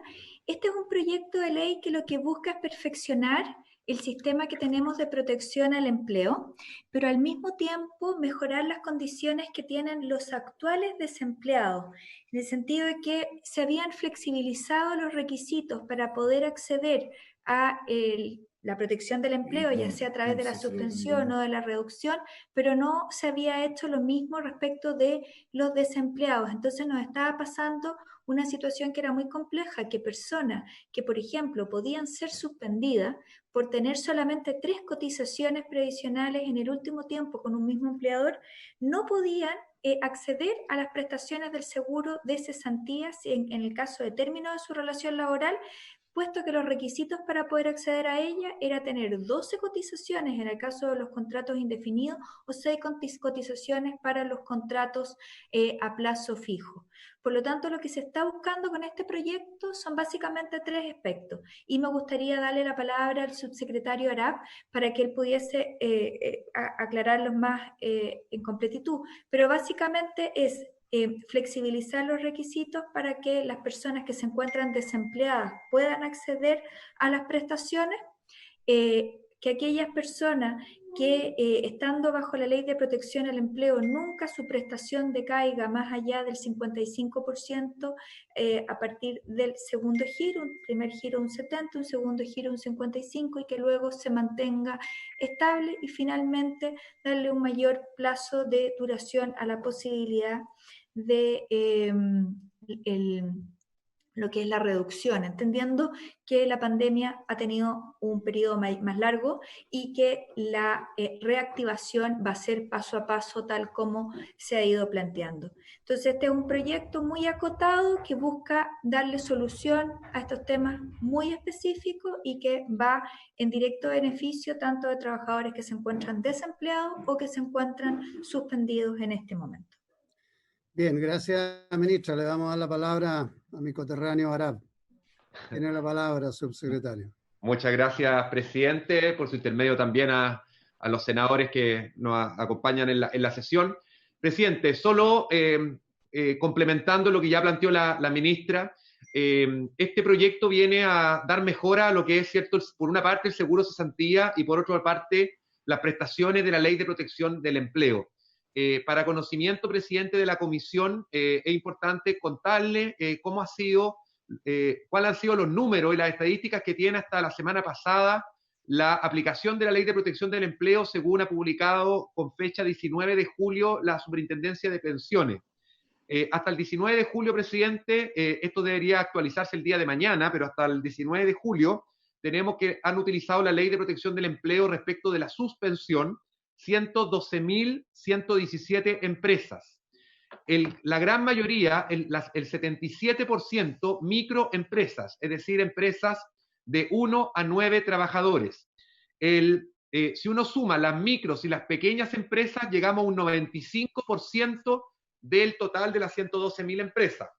Este es un proyecto de ley que lo que busca es perfeccionar el sistema que tenemos de protección al empleo, pero al mismo tiempo mejorar las condiciones que tienen los actuales desempleados, en el sentido de que se habían flexibilizado los requisitos para poder acceder a la protección del empleo, ya sea a través de la suspensión o de la reducción, pero no se había hecho lo mismo respecto de los desempleados. Entonces nos estaba pasando una situación que era muy compleja, que personas que, por ejemplo, podían ser suspendidas por tener solamente 3 cotizaciones previsionales en el último tiempo con un mismo empleador, no podían acceder a las prestaciones del seguro de cesantías en el caso de término de su relación laboral, puesto que los requisitos para poder acceder a ella era tener 12 cotizaciones en el caso de los contratos indefinidos o 6 cotizaciones para los contratos a plazo fijo. Por lo tanto, lo que se está buscando con este proyecto son básicamente 3 aspectos. Y me gustaría darle la palabra al subsecretario Arap para que él pudiese aclararlos más en completitud. Pero básicamente es flexibilizar los requisitos para que las personas que se encuentran desempleadas puedan acceder a las prestaciones, que aquellas personas que estando bajo la ley de protección al empleo nunca su prestación decaiga más allá del 55% a partir del segundo giro, un primer giro un 70%, un segundo giro un 55% y que luego se mantenga estable y finalmente darle un mayor plazo de duración a la posibilidad de lo que es la reducción, entendiendo que la pandemia ha tenido un periodo más largo y que la reactivación va a ser paso a paso tal como se ha ido planteando. Entonces este es un proyecto muy acotado que busca darle solución a estos temas muy específicos y que va en directo beneficio tanto de trabajadores que se encuentran desempleados o que se encuentran suspendidos en este momento. Bien, gracias, ministra. Le vamos a dar la palabra a mi coterráneo Arap. Tiene la palabra, subsecretario. Muchas gracias, presidente, por su intermedio también a los senadores que nos acompañan en la sesión. Presidente, solo complementando lo que ya planteó la ministra, Este proyecto viene a dar mejora a lo que es, cierto, por una parte el seguro cesantía y por otra parte las prestaciones de la Ley de Protección del Empleo. Para conocimiento, presidente de la comisión, es importante contarle cómo ha sido, cuáles han sido los números y las estadísticas que tiene hasta la semana pasada la aplicación de la Ley de Protección del Empleo, según ha publicado con fecha 19 de julio la Superintendencia de Pensiones. Hasta el 19 de julio, presidente, esto debería actualizarse el día de mañana, pero hasta el 19 de julio tenemos que han utilizado la Ley de Protección del Empleo respecto de la suspensión 112.117 empresas. La gran mayoría, el 77%, microempresas, es decir, empresas de 1 a 9 trabajadores. Si uno suma las micros y las pequeñas empresas, llegamos a un 95% del total de las 112.000 empresas.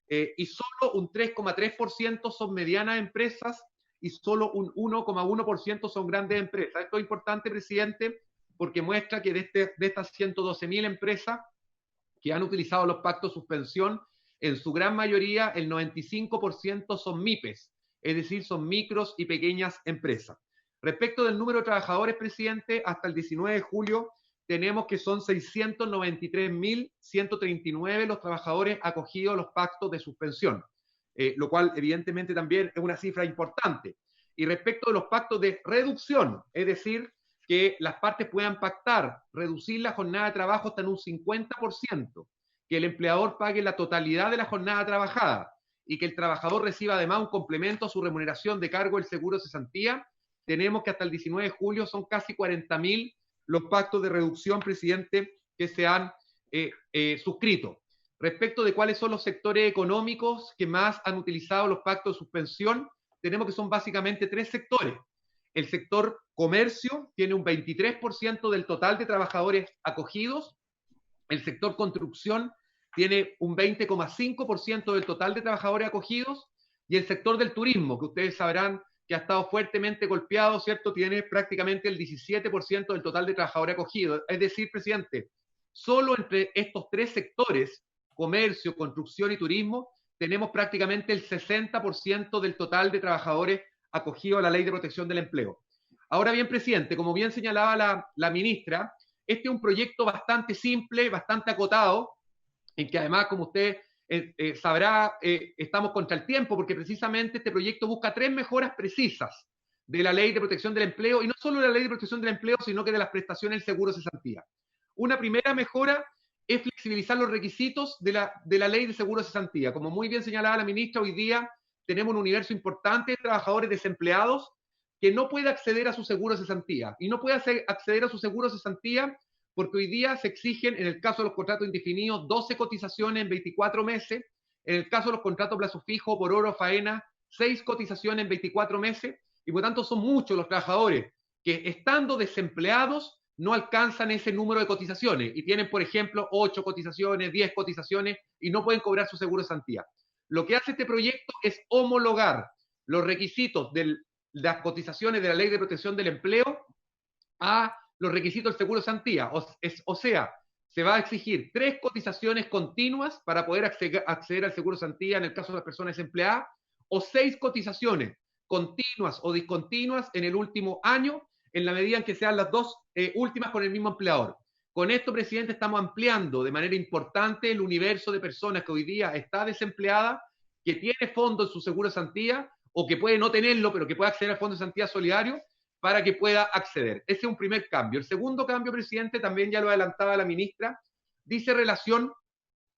Y solo un 3,3% son medianas empresas y solo un 1,1% son grandes empresas. Esto es importante, presidente, porque muestra que de estas 112.000 empresas que han utilizado los pactos de suspensión, en su gran mayoría el 95% son MIPES, es decir, son micros y pequeñas empresas. Respecto del número de trabajadores, presidente, hasta el 19 de julio tenemos que son 693.139 los trabajadores acogidos a los pactos de suspensión, lo cual evidentemente también es una cifra importante. Y respecto de los pactos de reducción, es decir, que las partes puedan pactar, reducir la jornada de trabajo hasta en un 50%, que el empleador pague la totalidad de la jornada trabajada y que el trabajador reciba además un complemento a su remuneración de cargo del seguro de cesantía, tenemos que hasta el 19 de julio son casi 40.000 los pactos de reducción, presidente, que se han suscrito. Respecto de cuáles son los sectores económicos que más han utilizado los pactos de suspensión, tenemos que son básicamente 3 sectores. El sector comercio tiene un 23% del total de trabajadores acogidos. El sector construcción tiene un 20,5% del total de trabajadores acogidos. Y el sector del turismo, que ustedes sabrán que ha estado fuertemente golpeado, ¿cierto? Tiene prácticamente el 17% del total de trabajadores acogidos. Es decir, presidente, solo entre estos 3 sectores, comercio, construcción y turismo, tenemos prácticamente el 60% del total de trabajadores acogidos a la Ley de Protección del Empleo. Ahora bien, presidente, como bien señalaba la ministra, este es un proyecto bastante simple, bastante acotado, en que además, como usted sabrá, estamos contra el tiempo, porque precisamente este proyecto busca 3 mejoras precisas de la Ley de Protección del Empleo, y no solo de la Ley de Protección del Empleo, sino que de las prestaciones del seguro de cesantía. Una primera mejora es flexibilizar los requisitos de la Ley de Seguro de Cesantía. Como muy bien señalaba la ministra, hoy día tenemos un universo importante de trabajadores desempleados que no puede acceder a su seguro de cesantía. Y no puede acceder a su seguro de cesantía porque hoy día se exigen, en el caso de los contratos indefinidos, 12 cotizaciones en 24 meses. En el caso de los contratos a plazo fijo, por hora o faena, 6 cotizaciones en 24 meses. Y por tanto son muchos los trabajadores que, estando desempleados, no alcanzan ese número de cotizaciones y tienen, por ejemplo, 8 cotizaciones, 10 cotizaciones y no pueden cobrar su seguro de cesantía. Lo que hace este proyecto es homologar los requisitos de las cotizaciones de la Ley de Protección del Empleo a los requisitos del seguro de cesantía. O sea, se va a exigir 3 cotizaciones continuas para poder acceder al seguro de cesantía en el caso de las personas desempleadas, o 6 cotizaciones continuas o discontinuas en el último año, en la medida en que sean las 2 últimas con el mismo empleador. Con esto, presidente, estamos ampliando de manera importante el universo de personas que hoy día está desempleada, que tiene fondo en su seguro de cesantía, o que puede no tenerlo, pero que puede acceder al fondo de cesantía solidario, para que pueda acceder. Ese es un primer cambio. El segundo cambio, presidente, también ya lo adelantaba la ministra, dice relación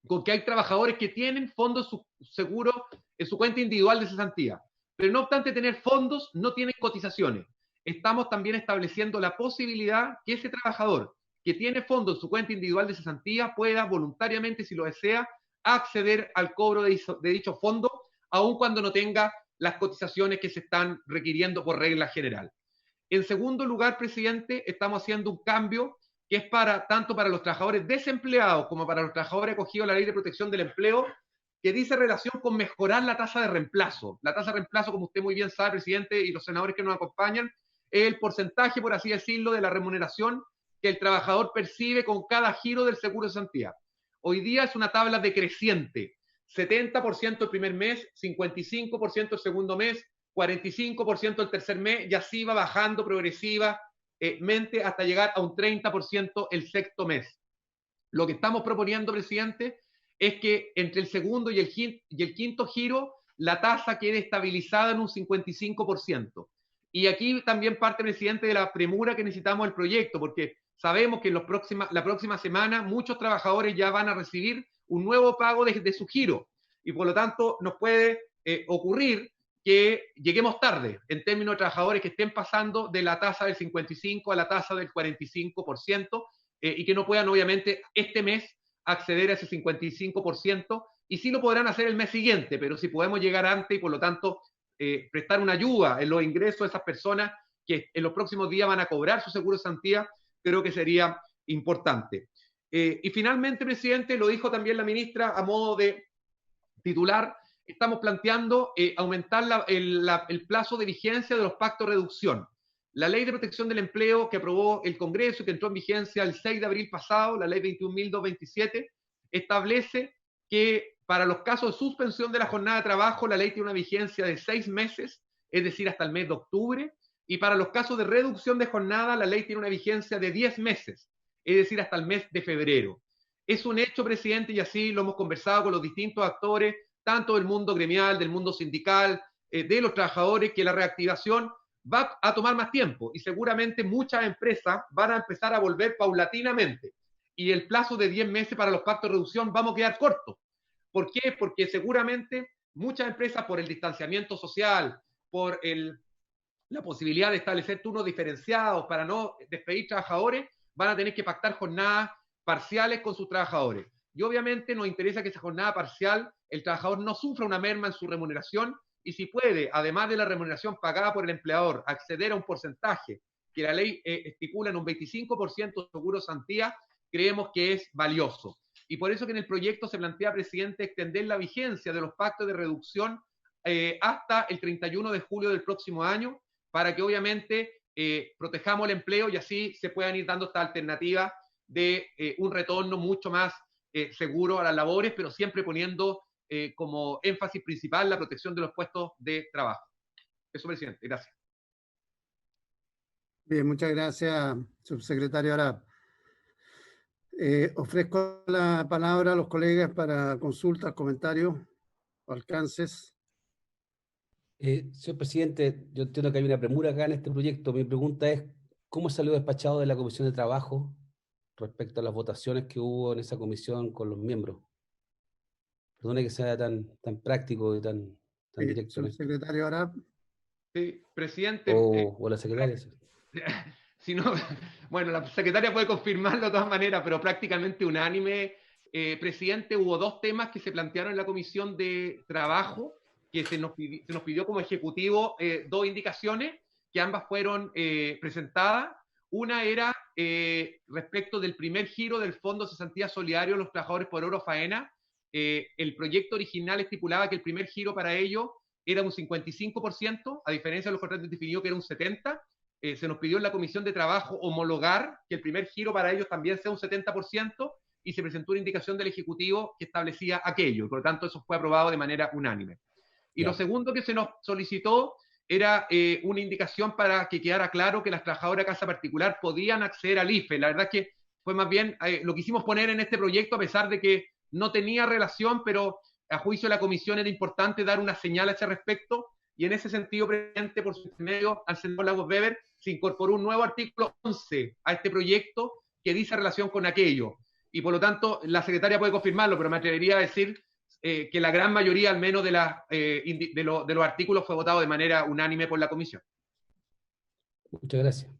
con que hay trabajadores que tienen fondos su seguro en su cuenta individual de cesantía, pero no obstante tener fondos, no tienen cotizaciones. Estamos también estableciendo la posibilidad que ese trabajador que tiene fondo en su cuenta individual de cesantía pueda voluntariamente, si lo desea, acceder al cobro de dicho fondo, aun cuando no tenga las cotizaciones que se están requiriendo por regla general. En segundo lugar, presidente, estamos haciendo un cambio que es tanto para los trabajadores desempleados como para los trabajadores acogidos a la Ley de Protección del Empleo, que dice relación con mejorar la tasa de reemplazo. La tasa de reemplazo, como usted muy bien sabe, presidente, y los senadores que nos acompañan, es el porcentaje, por así decirlo, de la remuneración que el trabajador percibe con cada giro del seguro de cesantía. Hoy día es una tabla decreciente. 70% el primer mes, 55% el segundo mes, 45% el tercer mes, y así va bajando progresivamente hasta llegar a un 30% el sexto mes. Lo que estamos proponiendo, presidente, es que entre el segundo y el quinto giro la tasa quede estabilizada en un 55%. Y aquí también parte, presidente, de la premura que necesitamos del proyecto, porque sabemos que en la próxima semana muchos trabajadores ya van a recibir un nuevo pago de su giro, y por lo tanto nos puede ocurrir que lleguemos tarde en términos de trabajadores que estén pasando de la tasa del 55 a la tasa del 45%, y que no puedan obviamente este mes acceder a ese 55%, y sí lo podrán hacer el mes siguiente, pero si podemos llegar antes y por lo tanto prestar una ayuda en los ingresos de esas personas que en los próximos días van a cobrar su seguro de cesantía, creo que sería importante. Y finalmente, presidente, lo dijo también la ministra a modo de titular, estamos planteando aumentar el plazo de vigencia de los pactos de reducción. La Ley de Protección del Empleo que aprobó el Congreso y que entró en vigencia el 6 de abril pasado, la Ley 21.227, establece que para los casos de suspensión de la jornada de trabajo, la ley tiene una vigencia de 6 meses, es decir, hasta el mes de octubre, y para los casos de reducción de jornada, la ley tiene una vigencia de 10 meses, es decir, hasta el mes de febrero. Es un hecho, presidente, y así lo hemos conversado con los distintos actores, tanto del mundo gremial, del mundo sindical, de los trabajadores, que la reactivación va a tomar más tiempo y seguramente muchas empresas van a empezar a volver paulatinamente. Y el plazo de 10 meses para los pactos de reducción vamos a quedar cortos. ¿Por qué? Porque seguramente muchas empresas, por el distanciamiento social, por la posibilidad de establecer turnos diferenciados para no despedir trabajadores, van a tener que pactar jornadas parciales con sus trabajadores. Y obviamente nos interesa que esa jornada parcial, el trabajador no sufra una merma en su remuneración, y si puede, además de la remuneración pagada por el empleador, acceder a un porcentaje que la ley estipula en un 25% de seguro de cesantía, creemos que es valioso. Y por eso que en el proyecto se plantea, presidente, extender la vigencia de los pactos de reducción hasta el 31 de julio del próximo año, para que obviamente protejamos el empleo y así se puedan ir dando esta alternativa de un retorno mucho más seguro a las labores, pero siempre poniendo como énfasis principal la protección de los puestos de trabajo. Eso, presidente. Gracias. Bien, muchas gracias, subsecretario Arap. Ofrezco la palabra a los colegas para consultas, comentarios o alcances. Señor presidente, yo entiendo que hay una premura acá en este proyecto. Mi pregunta es, ¿cómo salió despachado de la Comisión de Trabajo respecto a las votaciones que hubo en esa comisión con los miembros? Perdone que sea tan práctico y tan directo. ¿El secretario Arap? Sí, presidente. O la secretaria. Si no, bueno, la secretaria puede confirmarlo de todas maneras, pero prácticamente unánime. Presidente, hubo dos temas que se plantearon en la Comisión de Trabajo, que se nos pidió como ejecutivo dos indicaciones, que ambas fueron presentadas. Una era respecto del primer giro del Fondo de Cesantía Solidario a los trabajadores por hora o faena. El proyecto original estipulaba que el primer giro para ello era un 55%, a diferencia de los contratos definidos que era un 70%. Se nos pidió en la Comisión de Trabajo homologar que el primer giro para ellos también sea un 70%, y se presentó una indicación del Ejecutivo que establecía aquello, y por lo tanto eso fue aprobado de manera unánime. Y lo segundo que se nos solicitó era una indicación para que quedara claro que las trabajadoras de casa particular podían acceder al IFE. La verdad es que fue más bien lo quisimos poner en este proyecto a pesar de que no tenía relación, pero a juicio de la Comisión era importante dar una señal a ese respecto, y en ese sentido, presidente, por su intermedio, al senador Lagos Weber, se incorporó un nuevo artículo 11 a este proyecto que dice relación con aquello. Y por lo tanto, la secretaria puede confirmarlo, pero me atrevería a decir que la gran mayoría, al menos de los artículos, fue votado de manera unánime por la Comisión. Muchas gracias.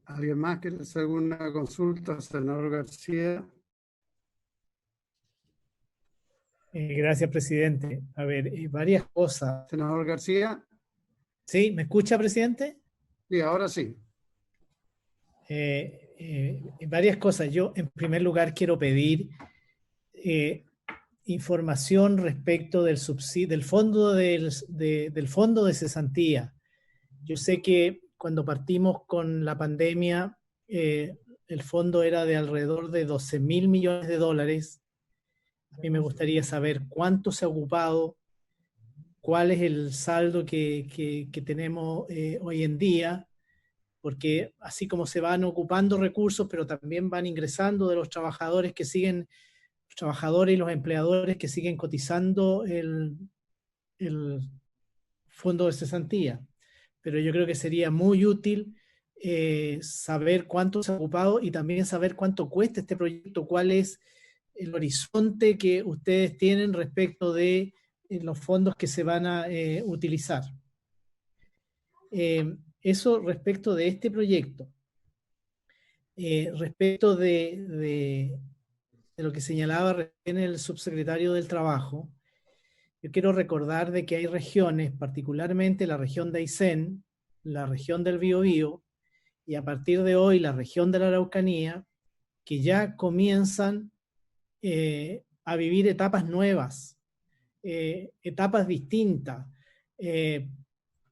¿Alguien más quiere hacer alguna consulta? Senador García. Gracias, presidente. A ver, varias cosas. Senador García. ¿Sí? ¿Me escucha, presidente? Sí, ahora sí. Varias cosas. Yo, en primer lugar, quiero pedir información respecto del subsidio, del fondo del fondo de cesantía. Yo sé que cuando partimos con la pandemia, el fondo era de alrededor de 12.000 millones de dólares. A mí me gustaría saber cuánto se ha ocupado, cuál es el saldo que tenemos hoy en día, porque así como se van ocupando recursos, pero también van ingresando de los trabajadores que siguen, los trabajadores y los empleadores que siguen cotizando el fondo de cesantía. Pero yo creo que sería muy útil saber cuánto se ha ocupado y también saber cuánto cuesta este proyecto, cuál es el horizonte que ustedes tienen respecto de los fondos que se van a utilizar. Eso respecto de este proyecto. Respecto de lo que señalaba recién el subsecretario del Trabajo, yo quiero recordar de que hay regiones, particularmente la región de Aysén, la región del Biobío, y a partir de hoy la región de la Araucanía, que ya comienzan a vivir etapas nuevas, etapas distintas.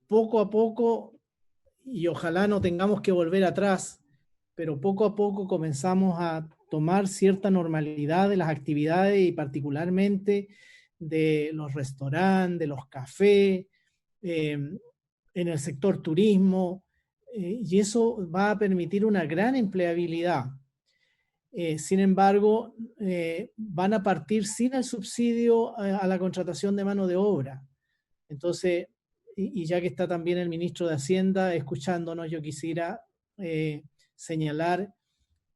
Poco a poco, y ojalá no tengamos que volver atrás, pero poco a poco comenzamos a tomar cierta normalidad de las actividades y particularmente de los restaurantes, de los cafés, en el sector turismo, y eso va a permitir una gran empleabilidad. Sin embargo, van a partir sin el subsidio a la contratación de mano de obra. Entonces, y ya que está también el ministro de Hacienda escuchándonos, yo quisiera señalar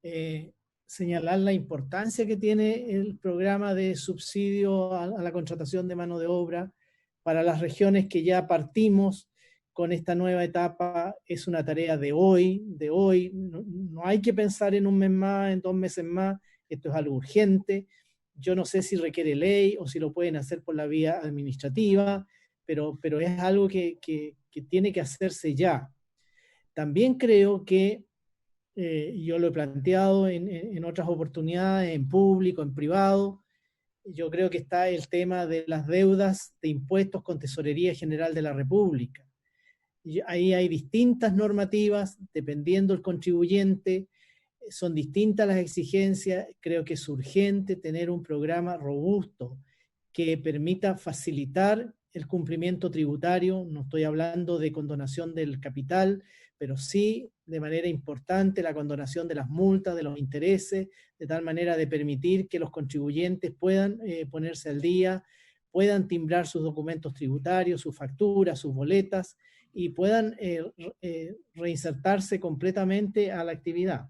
la importancia que tiene el programa de subsidio a la contratación de mano de obra para las regiones que ya partimos con esta nueva etapa. Es una tarea de hoy, no hay que pensar en un mes más, en 2 meses más, esto es algo urgente. Yo no sé si requiere ley o si lo pueden hacer por la vía administrativa, pero es algo que tiene que hacerse ya. También creo que yo lo he planteado en otras oportunidades, en público, en privado. Yo creo que está el tema de las deudas de impuestos con Tesorería General de la República. Y ahí hay distintas normativas, dependiendo del contribuyente, son distintas las exigencias. Creo que es urgente tener un programa robusto que permita facilitar el cumplimiento tributario. No estoy hablando de condonación del capital, pero sí de manera importante la condonación de las multas, de los intereses, de tal manera de permitir que los contribuyentes puedan ponerse al día, puedan timbrar sus documentos tributarios, sus facturas, sus boletas, y puedan reinsertarse completamente a la actividad.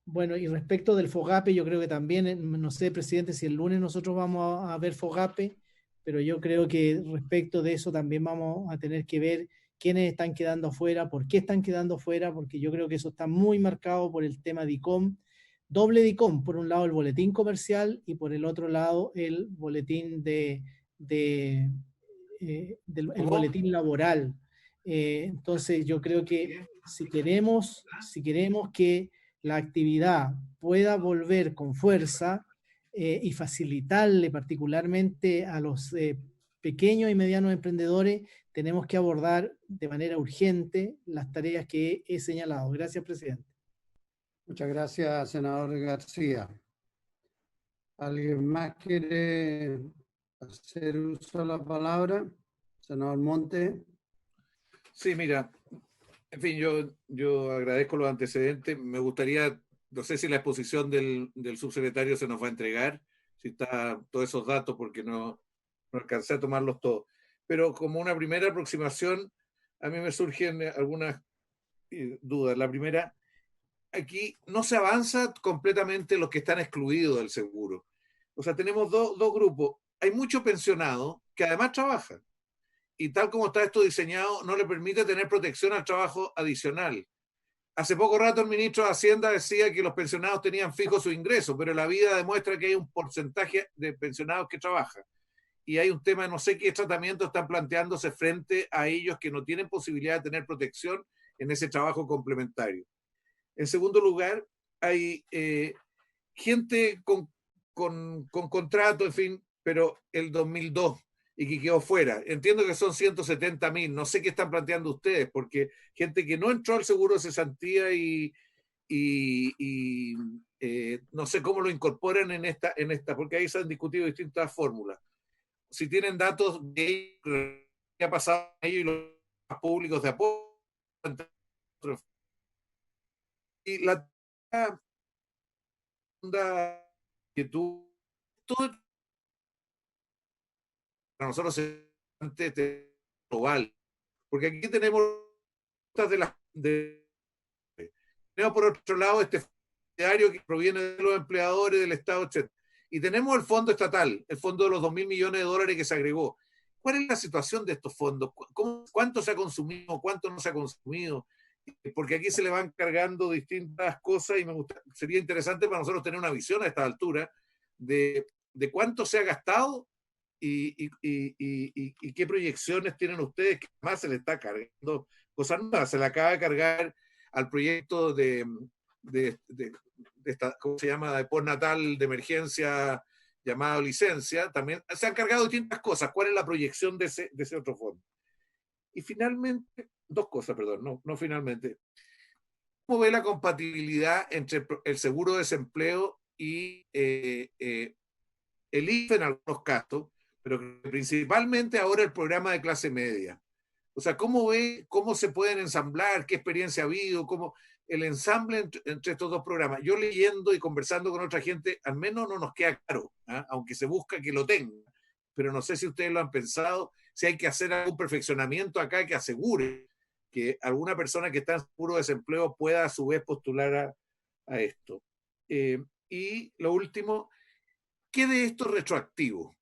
Bueno, y respecto del FOGAPE, yo creo que también, no sé, presidente, si el lunes nosotros vamos a ver FOGAPE, pero yo creo que respecto de eso también vamos a tener que ver quiénes están quedando afuera, por qué están quedando afuera, porque yo creo que eso está muy marcado por el tema de ICOM, doble de ICOM, por un lado el boletín comercial y por el otro lado el boletín el boletín laboral. Entonces yo creo que si queremos que la actividad pueda volver con fuerza y facilitarle particularmente a los pequeños y medianos emprendedores, tenemos que abordar de manera urgente las tareas que he señalado. Gracias, presidente. Muchas gracias, senador García. ¿Alguien más quiere hacer uso de la palabra? Senador Monte. Sí, mira, en fin, yo agradezco los antecedentes. Me gustaría, no sé si la exposición del subsecretario se nos va a entregar, si está todos esos datos, porque no alcancé a tomarlos todos. Pero como una primera aproximación, a mí me surgen algunas dudas. La primera, aquí no se avanza completamente los que están excluidos del seguro. O sea, tenemos dos grupos. Hay muchos pensionados que además trabajan. Y tal como está esto diseñado, no le permite tener protección al trabajo adicional. Hace poco rato el ministro de Hacienda decía que los pensionados tenían fijo su ingreso, pero la vida demuestra que hay un porcentaje de pensionados que trabajan. Y hay un tema, no sé qué tratamiento están planteándose frente a ellos que no tienen posibilidad de tener protección en ese trabajo complementario. En segundo lugar, hay gente con contrato, en fin, pero el 2002 y que quedó fuera. Entiendo que son 170.000, no sé qué están planteando ustedes, porque gente que no entró al seguro de cesantía y no sé cómo lo incorporan en esta, porque ahí se han discutido distintas fórmulas. Si tienen datos de qué ha pasado a ellos y los públicos de apoyo. Y la segunda que tú, todo para nosotros es global, porque aquí tenemos tenemos por otro lado este diario que proviene de los empleadores del Estado, etc. Y tenemos el fondo estatal, el fondo de los 2.000 millones de dólares que se agregó. ¿Cuál es la situación de estos fondos? ¿Cuánto se ha consumido? ¿Cuánto no se ha consumido? Porque aquí se le van cargando distintas cosas y sería interesante para nosotros tener una visión a esta altura de cuánto se ha gastado y qué proyecciones tienen ustedes, que más se le está cargando cosas nuevas. Se le acaba de cargar al proyecto de esta, ¿cómo se llama?, de postnatal de emergencia llamado licencia. También se han cargado distintas cosas. ¿Cuál es la proyección de ese otro fondo? Y finalmente, dos cosas, perdón, no finalmente. ¿Cómo ve la compatibilidad entre el seguro de desempleo y el IFE en algunos casos, pero principalmente ahora el programa de clase media? O sea, ¿cómo ve cómo se pueden ensamblar? ¿Qué experiencia ha habido? ¿Cómo el ensamble entre estos dos programas? Yo leyendo y conversando con otra gente, al menos no nos queda claro, ¿eh? Aunque se busca que lo tenga. Pero no sé si ustedes lo han pensado, si hay que hacer algún perfeccionamiento acá que asegure que alguna persona que está en puro desempleo pueda a su vez postular a esto. Y lo último, ¿qué de esto es retroactivo?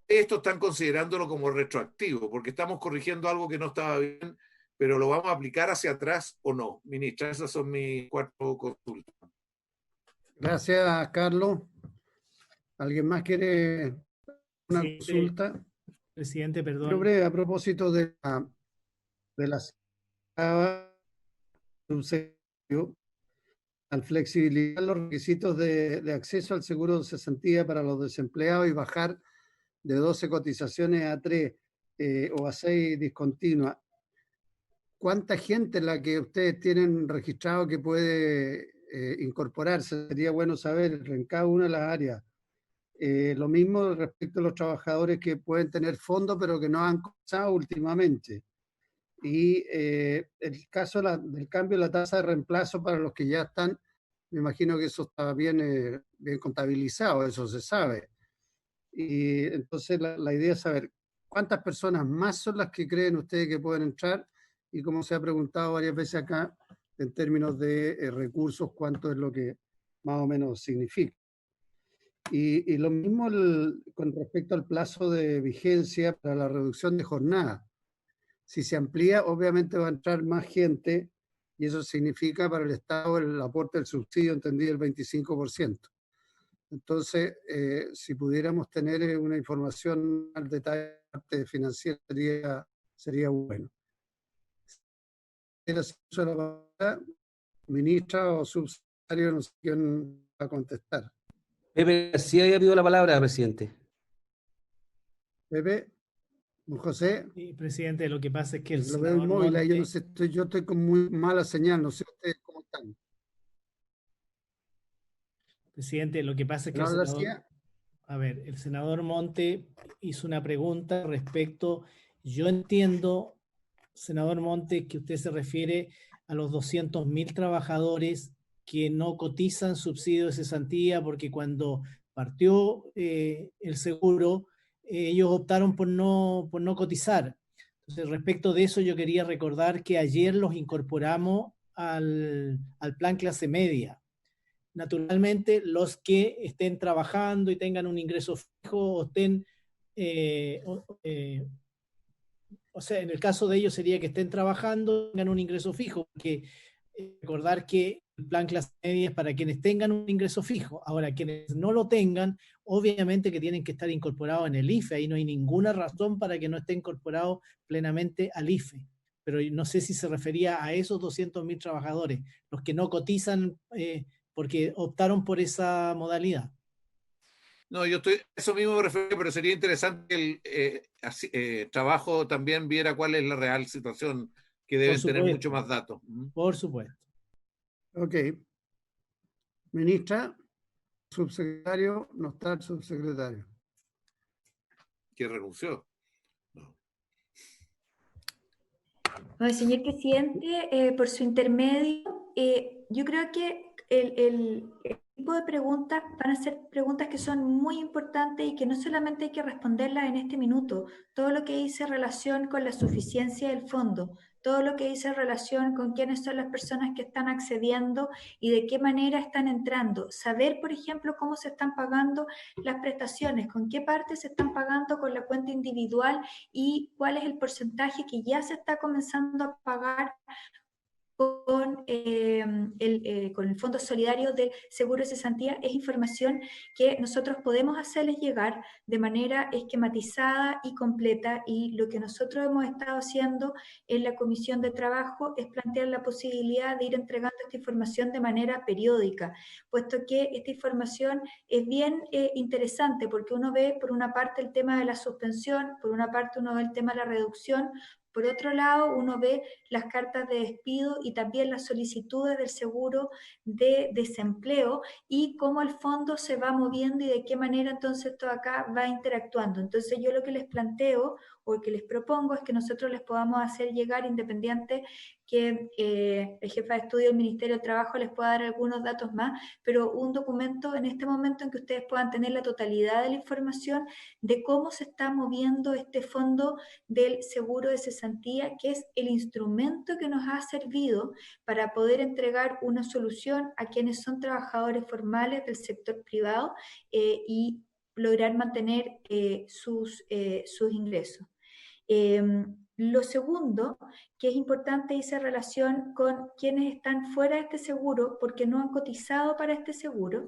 Esto están considerándolo como retroactivo, porque estamos corrigiendo algo que no estaba bien, pero ¿lo vamos a aplicar hacia atrás o no? Ministra, esas son mis 4 consultas. Gracias, Carlos. ¿Alguien más quiere una consulta? Presidente, perdón. Yo breve, a propósito de la subsidio, al flexibilizar los requisitos de acceso al seguro de cesantía para los desempleados y bajar de 12 cotizaciones a 3 o a 6 discontinuas. ¿Cuánta gente es la que ustedes tienen registrado que puede incorporarse? Sería bueno saber en cada una de las áreas. Lo mismo respecto a los trabajadores que pueden tener fondos pero que no han cotizado últimamente. Y el caso del cambio de la tasa de reemplazo para los que ya están, me imagino que eso está bien contabilizado, eso se sabe. Y entonces la idea es saber cuántas personas más son las que creen ustedes que pueden entrar y, como se ha preguntado varias veces acá, en términos de recursos, cuánto es lo que más o menos significa. Y lo mismo con respecto al plazo de vigencia para la reducción de jornada. Si se amplía, obviamente va a entrar más gente y eso significa para el Estado el aporte del subsidio, entendido, el 25%. Entonces, si pudiéramos tener una información al detalle financiera sería bueno. Ministra o subsecretario, no sé quién va a contestar. Pepe García había pedido la palabra, presidente. Pepe, José. Sí, presidente, lo que pasa es que lo veo inmóvil, yo no sé, yo estoy con muy mala señal, no sé ustedes cómo están. Presidente, lo que pasa es que el senador Monte hizo una pregunta respecto, yo entiendo, senador Monte, que usted se refiere a los 200.000 trabajadores que no cotizan subsidio de cesantía porque cuando partió el seguro, ellos optaron por no cotizar. Entonces, respecto de eso, yo quería recordar que ayer los incorporamos al plan clase media. Naturalmente, los que estén trabajando y tengan un ingreso fijo o estén, o sea, en el caso de ellos sería que estén trabajando, tengan un ingreso fijo, porque recordar que el plan clase media es para quienes tengan un ingreso fijo. Ahora, quienes no lo tengan, obviamente que tienen que estar incorporados en el IFE, ahí no hay ninguna razón para que no esté incorporado plenamente al IFE. Pero no sé si se refería a esos 200.000 trabajadores, los que no cotizan porque optaron por esa modalidad. No, eso mismo me refiero, pero sería interesante que el trabajo también viera cuál es la real situación, que deben tener mucho más datos. Por supuesto. Ok. Ministra, subsecretario, no está el subsecretario. Que renunció. Bueno, señor presidente, por su intermedio, yo creo que el tipo de preguntas van a ser preguntas que son muy importantes y que no solamente hay que responderlas en este minuto. Todo lo que dice relación con la suficiencia del fondo, todo lo que dice relación con quiénes son las personas que están accediendo y de qué manera están entrando. Saber, por ejemplo, cómo se están pagando las prestaciones, con qué parte se están pagando con la cuenta individual y cuál es el porcentaje que ya se está comenzando a pagar con el Fondo Solidario de Seguro de Cesantía. Es información que nosotros podemos hacerles llegar de manera esquematizada y completa, y lo que nosotros hemos estado haciendo en la Comisión de Trabajo es plantear la posibilidad de ir entregando esta información de manera periódica, puesto que esta información es bien interesante, porque uno ve por una parte el tema de la suspensión, por una parte uno ve el tema de la reducción, por otro lado, uno ve las cartas de despido y también las solicitudes del seguro de desempleo y cómo el fondo se va moviendo y de qué manera entonces todo acá va interactuando. Entonces yo lo que les planteo o que les propongo es que nosotros les podamos hacer llegar, independiente que el jefe de estudio del Ministerio del Trabajo les pueda dar algunos datos más, pero un documento en este momento en que ustedes puedan tener la totalidad de la información de cómo se está moviendo este fondo del seguro de cesantía, que es el instrumento que nos ha servido para poder entregar una solución a quienes son trabajadores formales del sector privado y lograr mantener sus ingresos. Lo segundo, que es importante, dice relación con quienes están fuera de este seguro porque no han cotizado para este seguro,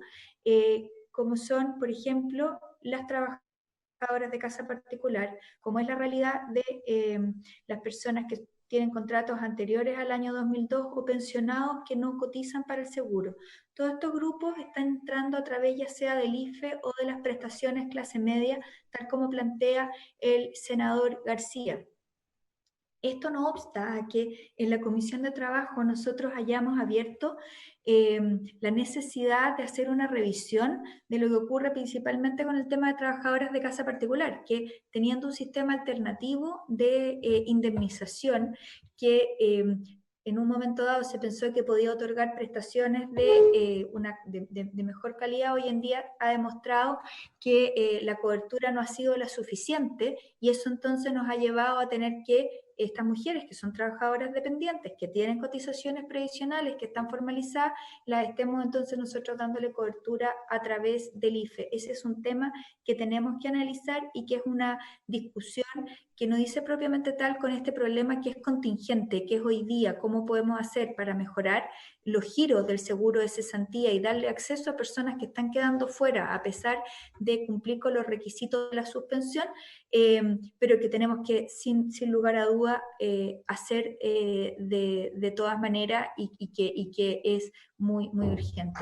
como son, por ejemplo, las trabajadoras de casa particular, como es la realidad de las personas que tienen contratos anteriores al año 2002 o pensionados que no cotizan para el seguro. Todos estos grupos están entrando a través ya sea del IFE o de las prestaciones clase media, tal como plantea el senador García. Esto no obsta a que en la Comisión de Trabajo nosotros hayamos abierto la necesidad de hacer una revisión de lo que ocurre principalmente con el tema de trabajadoras de casa particular, que teniendo un sistema alternativo de indemnización que en un momento dado se pensó que podía otorgar prestaciones de mejor calidad, hoy en día ha demostrado que la cobertura no ha sido la suficiente, y eso entonces nos ha llevado a tener que estas mujeres que son trabajadoras dependientes, que tienen cotizaciones previsionales, que están formalizadas, las estemos entonces nosotros dándole cobertura a través del IFE. Ese es un tema que tenemos que analizar y que es una discusión que no dice propiamente tal con este problema que es contingente, que es hoy día, cómo podemos hacer para mejorar los giros del seguro de cesantía y darle acceso a personas que están quedando fuera a pesar de cumplir con los requisitos de la suspensión, pero que tenemos que, sin lugar a duda, hacer de todas maneras y que es muy, muy urgente.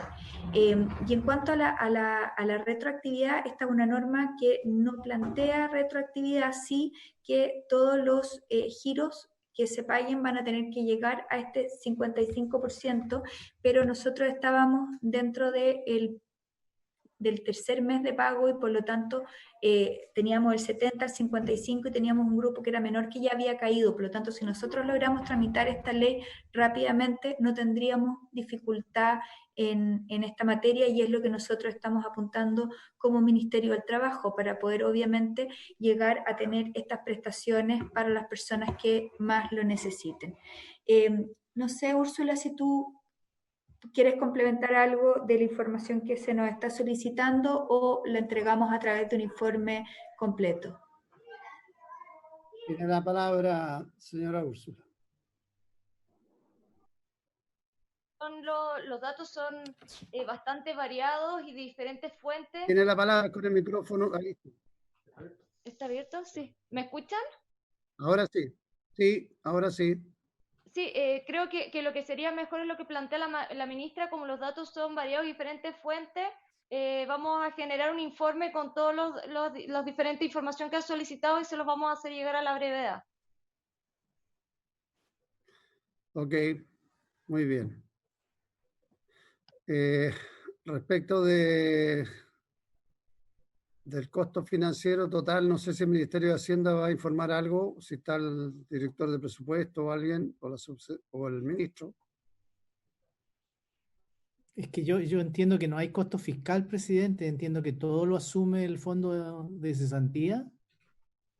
Y en cuanto a la retroactividad, esta es una norma que no plantea retroactividad, sí que todos los giros que se paguen van a tener que llegar a este 55%, pero nosotros estábamos dentro del tercer mes de pago y por lo tanto teníamos el 70 al 55 y teníamos un grupo que era menor que ya había caído. Por lo tanto, si nosotros logramos tramitar esta ley rápidamente, no tendríamos dificultad en esta materia, y es lo que nosotros estamos apuntando como Ministerio del Trabajo para poder obviamente llegar a tener estas prestaciones para las personas que más lo necesiten. No sé, Úrsula, si tú ¿quieres complementar algo de la información que se nos está solicitando o la entregamos a través de un informe completo? Tiene la palabra, señora Úrsula. Los datos son bastante variados y de diferentes fuentes. Tiene la palabra con el micrófono. Ahí. ¿Está abierto? Sí. ¿Me escuchan? Ahora sí. Sí, ahora sí. Sí, creo que lo que sería mejor es lo que plantea la ministra, como los datos son variados y diferentes fuentes, vamos a generar un informe con todos los diferentes información que ha solicitado y se los vamos a hacer llegar a la brevedad. Ok, muy bien. respecto del costo financiero total, no sé si el Ministerio de Hacienda va a informar algo, si está el director de presupuesto o alguien, o el ministro. Es que yo entiendo que no hay costo fiscal, presidente, entiendo que todo lo asume el fondo de cesantía.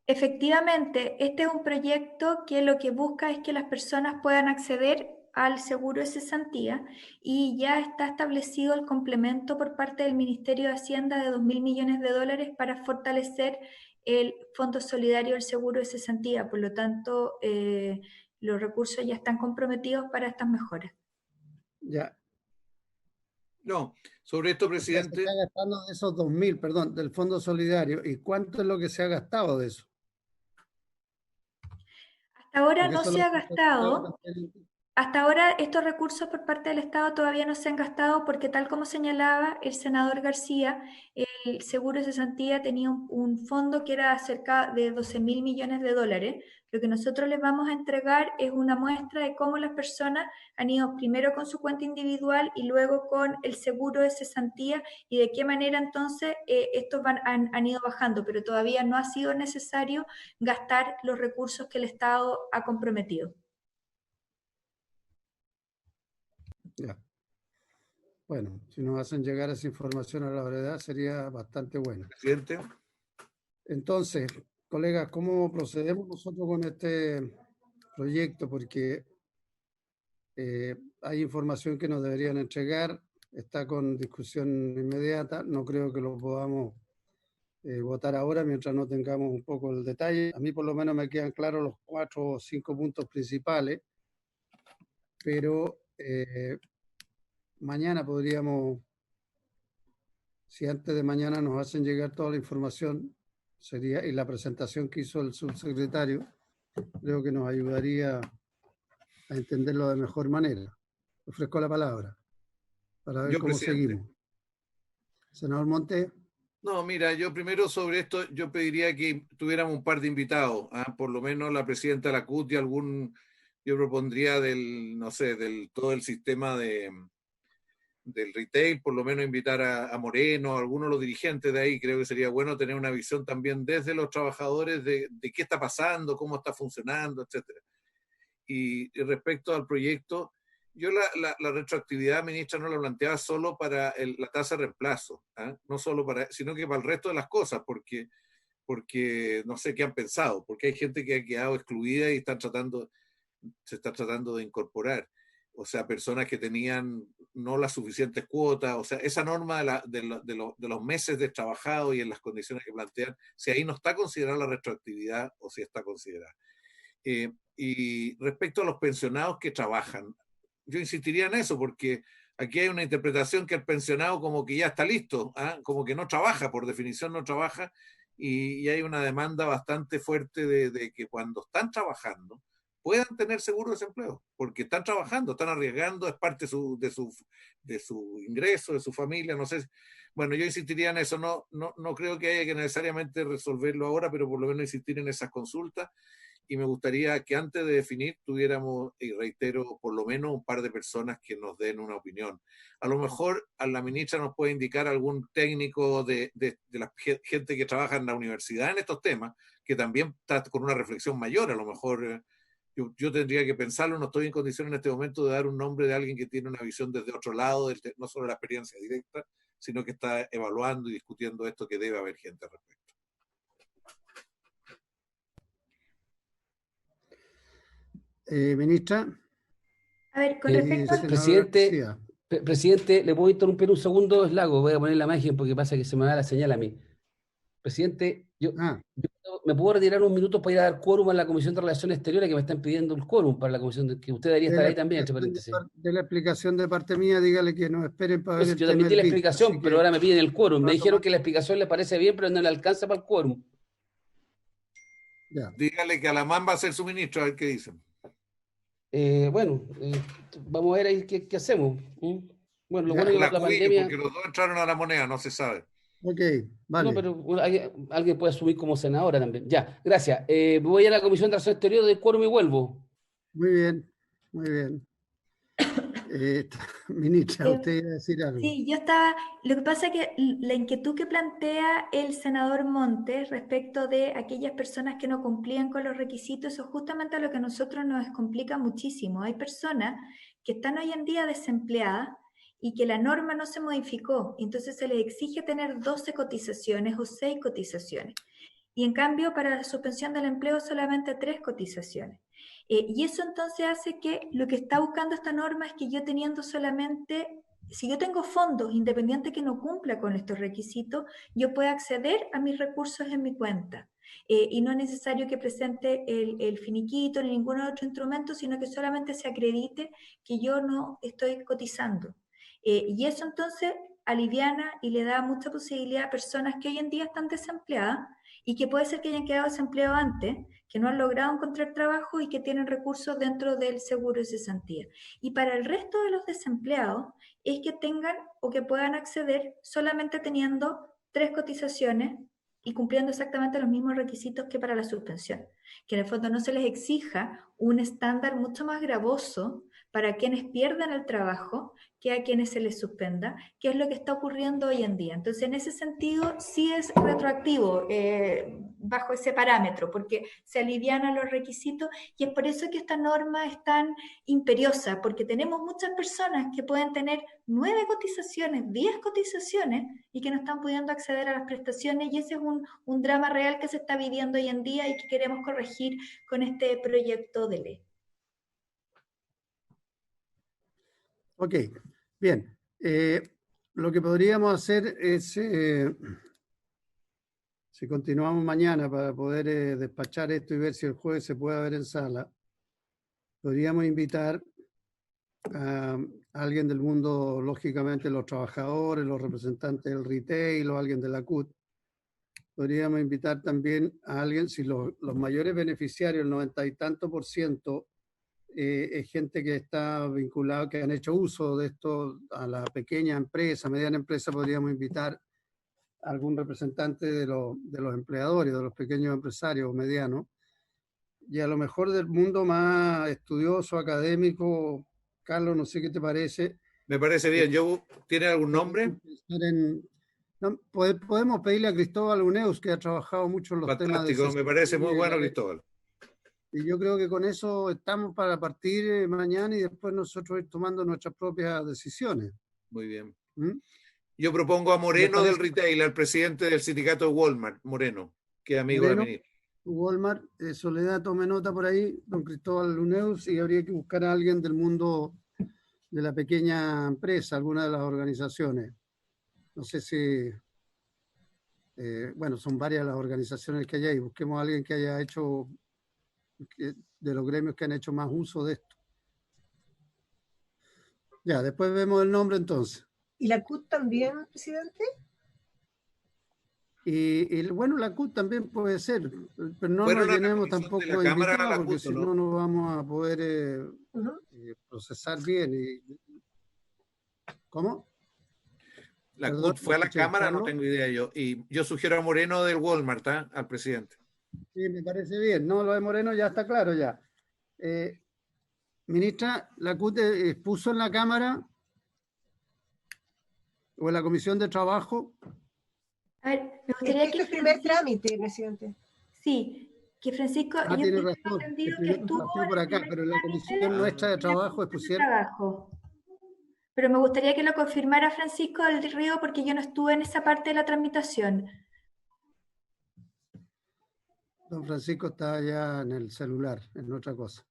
Efectivamente, este es un proyecto que lo que busca es que las personas puedan acceder al seguro de cesantía y ya está establecido el complemento por parte del Ministerio de Hacienda de 2.000 millones de dólares para fortalecer el Fondo Solidario del Seguro de Cesantía. Por lo tanto, los recursos ya están comprometidos para estas mejoras. Ya. No, sobre esto, presidente. Se está gastando de esos 2.000, perdón, del Fondo Solidario. ¿Y cuánto es lo que se ha gastado de eso? Hasta ahora Porque no eso se lo- ha gastado. Hasta ahora estos recursos por parte del Estado todavía no se han gastado porque tal como señalaba el senador García, el seguro de cesantía tenía un fondo que era cerca de 12.000 millones de dólares. Lo que nosotros les vamos a entregar es una muestra de cómo las personas han ido primero con su cuenta individual y luego con el seguro de cesantía y de qué manera entonces estos han ido bajando, pero todavía no ha sido necesario gastar los recursos que el Estado ha comprometido. Ya. Bueno, si nos hacen llegar esa información a la brevedad sería bastante bueno. Presidente. Entonces, colegas, ¿cómo procedemos nosotros con este proyecto? Porque hay información que nos deberían entregar, está con discusión inmediata, no creo que lo podamos votar ahora mientras no tengamos un poco el detalle. A mí por lo menos me quedan claros los 4 o 5 puntos principales, pero mañana podríamos, si antes de mañana nos hacen llegar toda la información, sería, y la presentación que hizo el subsecretario, creo que nos ayudaría a entenderlo de mejor manera. Ofrezco la palabra para ver cómo seguimos. Senador Montes. No, mira, yo primero sobre esto, yo pediría que tuviéramos un par de invitados, por lo menos la presidenta de la CUT y yo propondría no sé, todo el sistema del retail, por lo menos invitar a Moreno, a algunos de los dirigentes de ahí. Creo que sería bueno tener una visión también desde los trabajadores de qué está pasando, cómo está funcionando, etcétera. Y respecto al proyecto, yo la retroactividad, ministra, no la planteaba solo para la tasa de reemplazo, no solo sino que para el resto de las cosas, porque no sé qué han pensado, porque hay gente que ha quedado excluida y se está tratando de incorporar. O sea, personas que tenían no las suficientes cuotas, o sea, esa norma de los meses de trabajado y en las condiciones que plantean, si ahí no está considerada la retroactividad o si está considerada. Y respecto a los pensionados que trabajan, yo insistiría en eso, porque aquí hay una interpretación que el pensionado como que ya está listo, como que no trabaja, por definición no trabaja, y hay una demanda bastante fuerte de que cuando están trabajando puedan tener seguro de desempleo, porque están trabajando, están arriesgando, es parte de su ingreso, de su familia, no sé. Bueno, yo insistiría en eso, no creo que haya que necesariamente resolverlo ahora, pero por lo menos insistir en esas consultas. Y me gustaría que antes de definir tuviéramos, y reitero, por lo menos un par de personas que nos den una opinión. A lo mejor a la ministra nos puede indicar algún técnico de la gente que trabaja en la universidad en estos temas, que también está con una reflexión mayor. A lo mejor yo tendría que pensarlo, no estoy en condición en este momento de dar un nombre de alguien que tiene una visión desde otro lado, no solo la experiencia directa, sino que está evaluando y discutiendo esto, que debe haber gente al respecto. Ministra. A ver, con respecto al... Presidente, ¿le puedo interrumpir un segundo? Lago, voy a poner la imagen porque pasa que se me va la señal a mí. Presidente, yo me puedo retirar un minuto para ir a dar quórum a la Comisión de Relaciones Exteriores, que me están pidiendo el quórum para la comisión, que usted debería estar ahí también, entre paréntesis. De la explicación de parte mía, dígale que nos esperen para ver el yo también di la explicación, pero ahora me piden el quórum. Me dijeron que la explicación le parece bien, pero no le alcanza para el quórum. Dígale que Alamán va a ser su ministro, a ver qué dicen. Vamos a ver ahí qué hacemos. Bueno, lo bueno es que la pandemia... Porque los dos entraron a la moneda, no se sabe. Ok, vale. No, pero alguien puede asumir como senadora también. Ya, gracias. Voy a la Comisión de Relaciones Exteriores de quórum y vuelvo. Muy bien, muy bien. Ministra, usted iba a decir algo. Sí, yo estaba, lo que pasa es que la inquietud que plantea el senador Montes respecto de aquellas personas que no cumplían con los requisitos, eso es justamente lo que a nosotros nos complica muchísimo. Hay personas que están hoy en día desempleadas y que la norma no se modificó, entonces se les exige tener 12 cotizaciones o 6 cotizaciones. Y en cambio, para la suspensión del empleo solamente 3 cotizaciones. Y eso entonces hace que lo que está buscando esta norma es que yo teniendo solamente, si yo tengo fondos, independiente que no cumpla con estos requisitos, yo pueda acceder a mis recursos en mi cuenta. Y no es necesario que presente el finiquito ni ningún otro instrumento, sino que solamente se acredite que yo no estoy cotizando. Y eso entonces aliviana y le da mucha posibilidad a personas que hoy en día están desempleadas y que puede ser que hayan quedado desempleados antes, que no han logrado encontrar trabajo y que tienen recursos dentro del seguro de cesantía. Y para el resto de los desempleados es que tengan o que puedan acceder solamente teniendo 3 cotizaciones y cumpliendo exactamente los mismos requisitos que para la suspensión. Que en el fondo no se les exija un estándar mucho más gravoso para quienes pierdan el trabajo que a quienes se les suspenda, que es lo que está ocurriendo hoy en día. Entonces, en ese sentido, sí es retroactivo bajo ese parámetro, porque se alivianan los requisitos y es por eso que esta norma es tan imperiosa, porque tenemos muchas personas que pueden tener 9 cotizaciones, 10 cotizaciones y que no están pudiendo acceder a las prestaciones, y ese es un drama real que se está viviendo hoy en día y que queremos corregir con este proyecto de ley. Ok, bien. Lo que podríamos hacer es, si continuamos mañana para poder despachar esto y ver si el jueves se puede ver en sala, podríamos invitar a alguien del mundo, lógicamente los trabajadores, los representantes del retail o alguien de la CUT. Podríamos invitar también a alguien, si los mayores beneficiarios, el 90 y tanto %, es gente que está vinculada, que han hecho uso de esto a la pequeña empresa, mediana empresa. Podríamos invitar a algún representante de los empleadores, de los pequeños empresarios medianos, y a lo mejor del mundo más estudioso, académico. Carlos, no sé qué te parece. Me parece bien. ¿Tiene algún nombre? Podemos pedirle a Cristóbal Uneus, que ha trabajado mucho en los temas de... Fantástico, me parece muy bueno, Cristóbal. Y yo creo que con eso estamos para partir mañana y después nosotros ir tomando nuestras propias decisiones. Muy bien. Yo propongo a Moreno del retail, al presidente del sindicato Walmart, Moreno, que es amigo de la ministra. Walmart, Soledad, tome nota por ahí, don Cristóbal Uneus, y habría que buscar a alguien del mundo de la pequeña empresa, alguna de las organizaciones. No sé si... bueno, son varias las organizaciones que hay ahí. Busquemos a alguien que haya hecho... de los gremios que han hecho más uso de esto. Ya, después vemos el nombre entonces. ¿Y la CUT también, presidente? Y bueno, la CUT también puede ser, pero no nos tenemos tampoco invitado, porque si no, no vamos a poder procesar bien. ¿Cómo? La CUT fue a la Cámara, no tengo idea yo. Y yo sugiero a Moreno del Walmart, al presidente. Sí, me parece bien. No, lo de Moreno ya está claro ya. Ministra, ¿la CUT expuso en la Cámara o en la Comisión de Trabajo? A ver, me gustaría que... el primer trámite, presidente. Sí, que Francisco... tiene razón. Por acá, pero en la Comisión nuestra de Trabajo expusieron... Pero me gustaría que lo confirmara Francisco del Río, porque yo no estuve en esa parte de la tramitación. Don Francisco está ya en el celular, en otra cosa.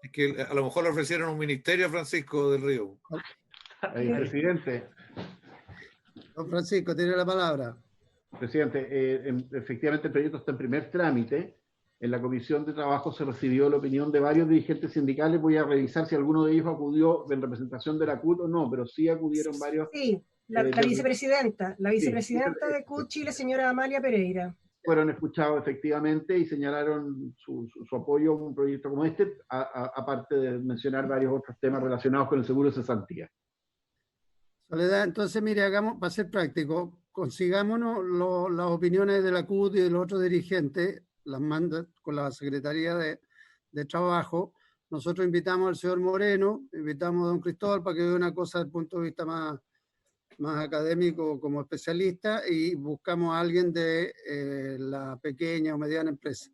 Es que a lo mejor le ofrecieron un ministerio a Francisco del Río. Presidente. Don Francisco, tiene la palabra. Presidente, efectivamente el proyecto está en primer trámite. En la Comisión de Trabajo se recibió la opinión de varios dirigentes sindicales. Voy a revisar si alguno de ellos acudió en representación de la CUT o no, pero sí acudieron varios. Sí, la vicepresidenta de CUT Chile, señora Amalia Pereira. Fueron escuchados efectivamente y señalaron su apoyo a un proyecto como este, aparte de mencionar varios otros temas relacionados con el seguro de cesantía. Soledad, entonces mire, hagamos, para ser práctico, consigámonos las opiniones de la CUT y de los otros dirigentes, las manda con la Secretaría de Trabajo, nosotros invitamos al señor Moreno, invitamos a don Cristóbal para que vea una cosa desde el punto de vista más académico como especialista, y buscamos a alguien de la pequeña o mediana empresa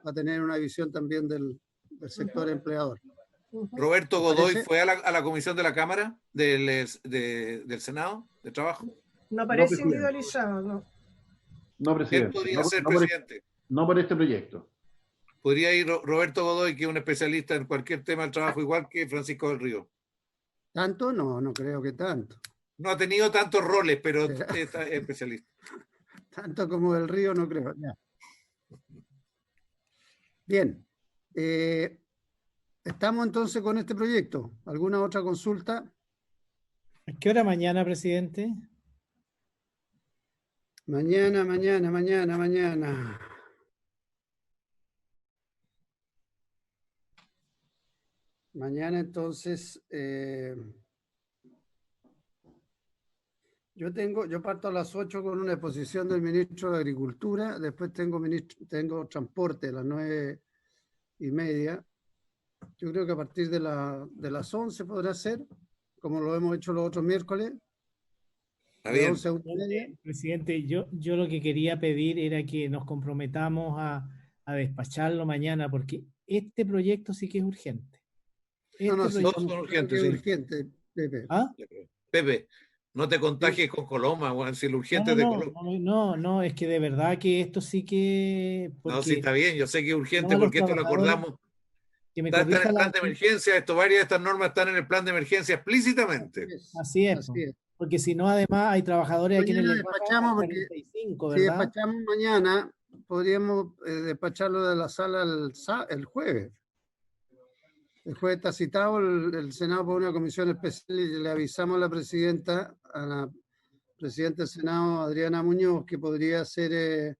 para tener una visión también del sector empleador. Roberto Godoy fue a la comisión de la Cámara del Senado de Trabajo. No aparece No, individualizado, ¿no? No, presidente. ¿Quién podría ser presidente? No por este proyecto. Podría ir Roberto Godoy, que es un especialista en cualquier tema del trabajo, igual que Francisco del Río. ¿Tanto? No, no creo que tanto. No ha tenido tantos roles, pero es especialista. Tanto como del Río no creo. Ya. Bien. Estamos entonces con este proyecto. ¿Alguna otra consulta? ¿A qué hora mañana, presidente? Mañana. Mañana entonces, yo parto a las 8 con una exposición del ministro de Agricultura, después tengo transporte a las 9:30. Yo creo que a partir de las 11 podrá ser, como lo hemos hecho los otros miércoles. Está bien. 11 a 1:30. Presidente, yo lo que quería pedir era que nos comprometamos a despacharlo mañana, porque este proyecto sí que es urgente. No, sí, todos son urgentes. Sí. Urgente, Pepe. ¿Ah? Pepe, no te contagies con Coloma, si el urgente es de Coloma. No, es que de verdad que esto sí que... No, sí, está bien, yo sé que es urgente no, porque esto lo acordamos. Está en el plan de emergencia, varias de estas normas están en el plan de emergencia explícitamente. Así es. Porque si no, además hay trabajadores a quienes les despachamos, porque 45, si despachamos mañana, podríamos despacharlo de la sala el jueves. El jueves está citado el Senado por una comisión especial y le avisamos a la presidenta del Senado, Adriana Muñoz, que podría ser el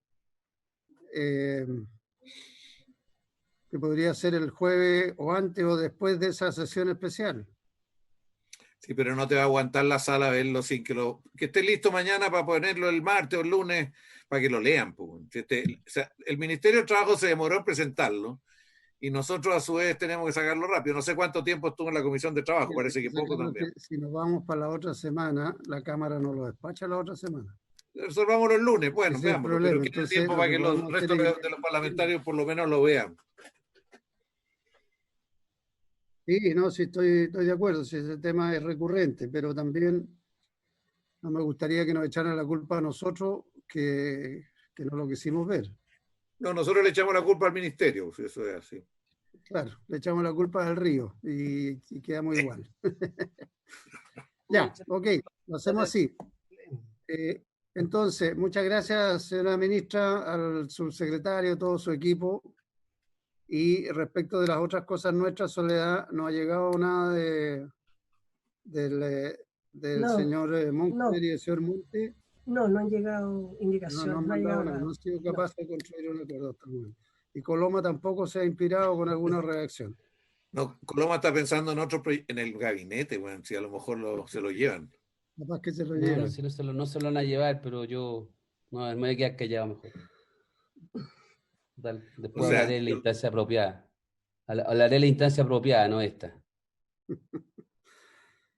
jueves o antes o después de esa sesión especial. Sí, pero no te va a aguantar la sala verlo sin que esté listo mañana para ponerlo el martes o el lunes para que lo lean. O sea, el Ministerio del Trabajo se demoró en presentarlo y nosotros a su vez tenemos que sacarlo rápido. No sé cuánto tiempo estuvo en la Comisión de Trabajo, parece que poco también. Si nos vamos para la otra semana, la Cámara no lo despacha la otra semana. Resolvámoslo el lunes, bueno, veamos, pero que entonces, tiempo para que los restos de los parlamentarios por lo menos lo vean. Sí, no, sí estoy de acuerdo, si ese tema es recurrente, pero también no me gustaría que nos echaran la culpa a nosotros que no lo quisimos ver. No, nosotros le echamos la culpa al ministerio, si eso es así. Claro, le echamos la culpa al río y quedamos igual. Ya, ok, lo hacemos así. Entonces, muchas gracias, señora ministra, al subsecretario, todo su equipo. Y respecto de las otras cosas nuestras, Soledad, no ha llegado nada del señor Monker y del señor Monte. No han llegado indicaciones. No han sido capaces de construir un acuerdo hasta el momento. Y Coloma tampoco se ha inspirado con alguna reacción. No, Coloma está pensando en el gabinete, bueno, si a lo mejor se lo llevan. Capaz que se lo llevan. No, si no se lo van a llevar, pero me voy a quedar callado mejor. Después hablaré de la instancia apropiada. Hablaré de la instancia apropiada, no esta.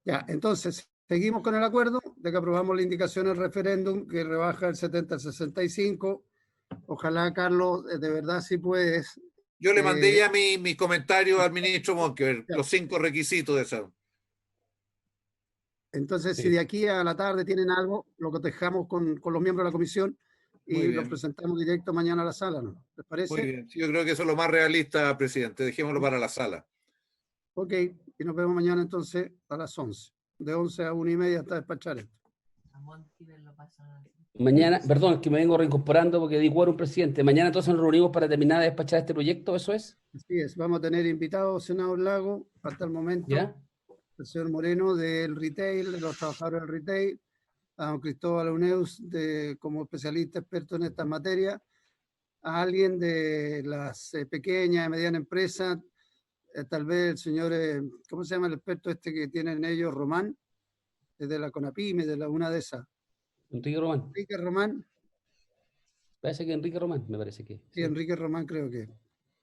Ya, entonces, seguimos con el acuerdo de que aprobamos la indicación del referéndum que rebaja el 70 al 65. Ojalá, Carlos, de verdad si puedes. Yo le mandé ya mi comentario al ministro Monker, los 5 requisitos de eso. Entonces, si de aquí a la tarde tienen algo, lo cotejamos con los miembros de la comisión y lo presentamos directo mañana a la sala, ¿no? ¿Les parece? Muy bien, yo creo que eso es lo más realista, presidente. Dejémoslo para la sala. Ok, y nos vemos mañana entonces a las 11. De 11 a 1:30 hasta despachar esto. Mañana, perdón, es que me vengo reincorporando porque di quórum, presidente. Mañana entonces nos reunimos para terminar de despachar este proyecto, ¿eso es? Así es, vamos a tener invitados, senador Lago, hasta el momento. ¿Ya? El señor Moreno del retail, de los trabajadores del retail, a don Cristóbal Uneus como especialista experto en esta materia, a alguien de las pequeñas y medianas empresas, tal vez el señor, ¿cómo se llama el experto que tienen ellos? Román, de la CONAPYME, de una de esas. Enrique Román. Enrique Román. Parece que Enrique Román, me parece que. Sí, Enrique Román creo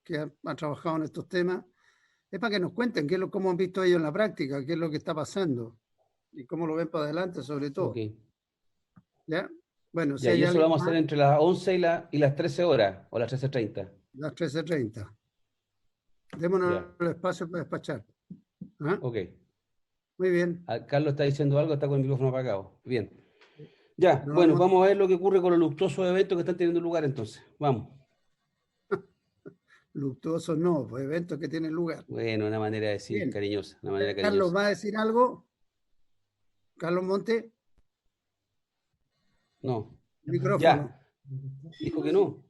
que ha trabajado en estos temas. es para que nos cuenten qué es cómo han visto ellos en la práctica, qué es lo que está pasando y cómo lo ven para adelante sobre todo. Ok. ¿Ya? Bueno, si Ya, hay y eso lo alguien vamos a hacer más, entre las 11 y las 13 horas, o las 13:30. las 13:30. Démonos Ya. el espacio para despachar. ¿Ah? Ok. Muy bien. Carlos está diciendo algo, está con el micrófono apagado. Bien. Ya, No, bueno, vamos a ver lo que ocurre con los luctuosos eventos que están teniendo lugar entonces. Vamos. Luctuosos no, pues eventos que tienen lugar. Bueno, una manera de decir Bien. cariñosa, una manera Carlos, cariñosa. ¿va a decir algo? Carlos Monte, No. micrófono. Ya. Dijo que no.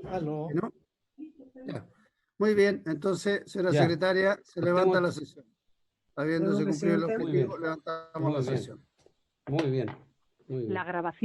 Aló. ¿Que no? Ya. Muy bien, entonces, señora Ya. secretaria, se levanta la sesión. Habiéndose Luego, cumplido el presidente. Muy objetivo, bien. levantamos Muy la bien. sesión. Muy bien. Muy bien. La grabación.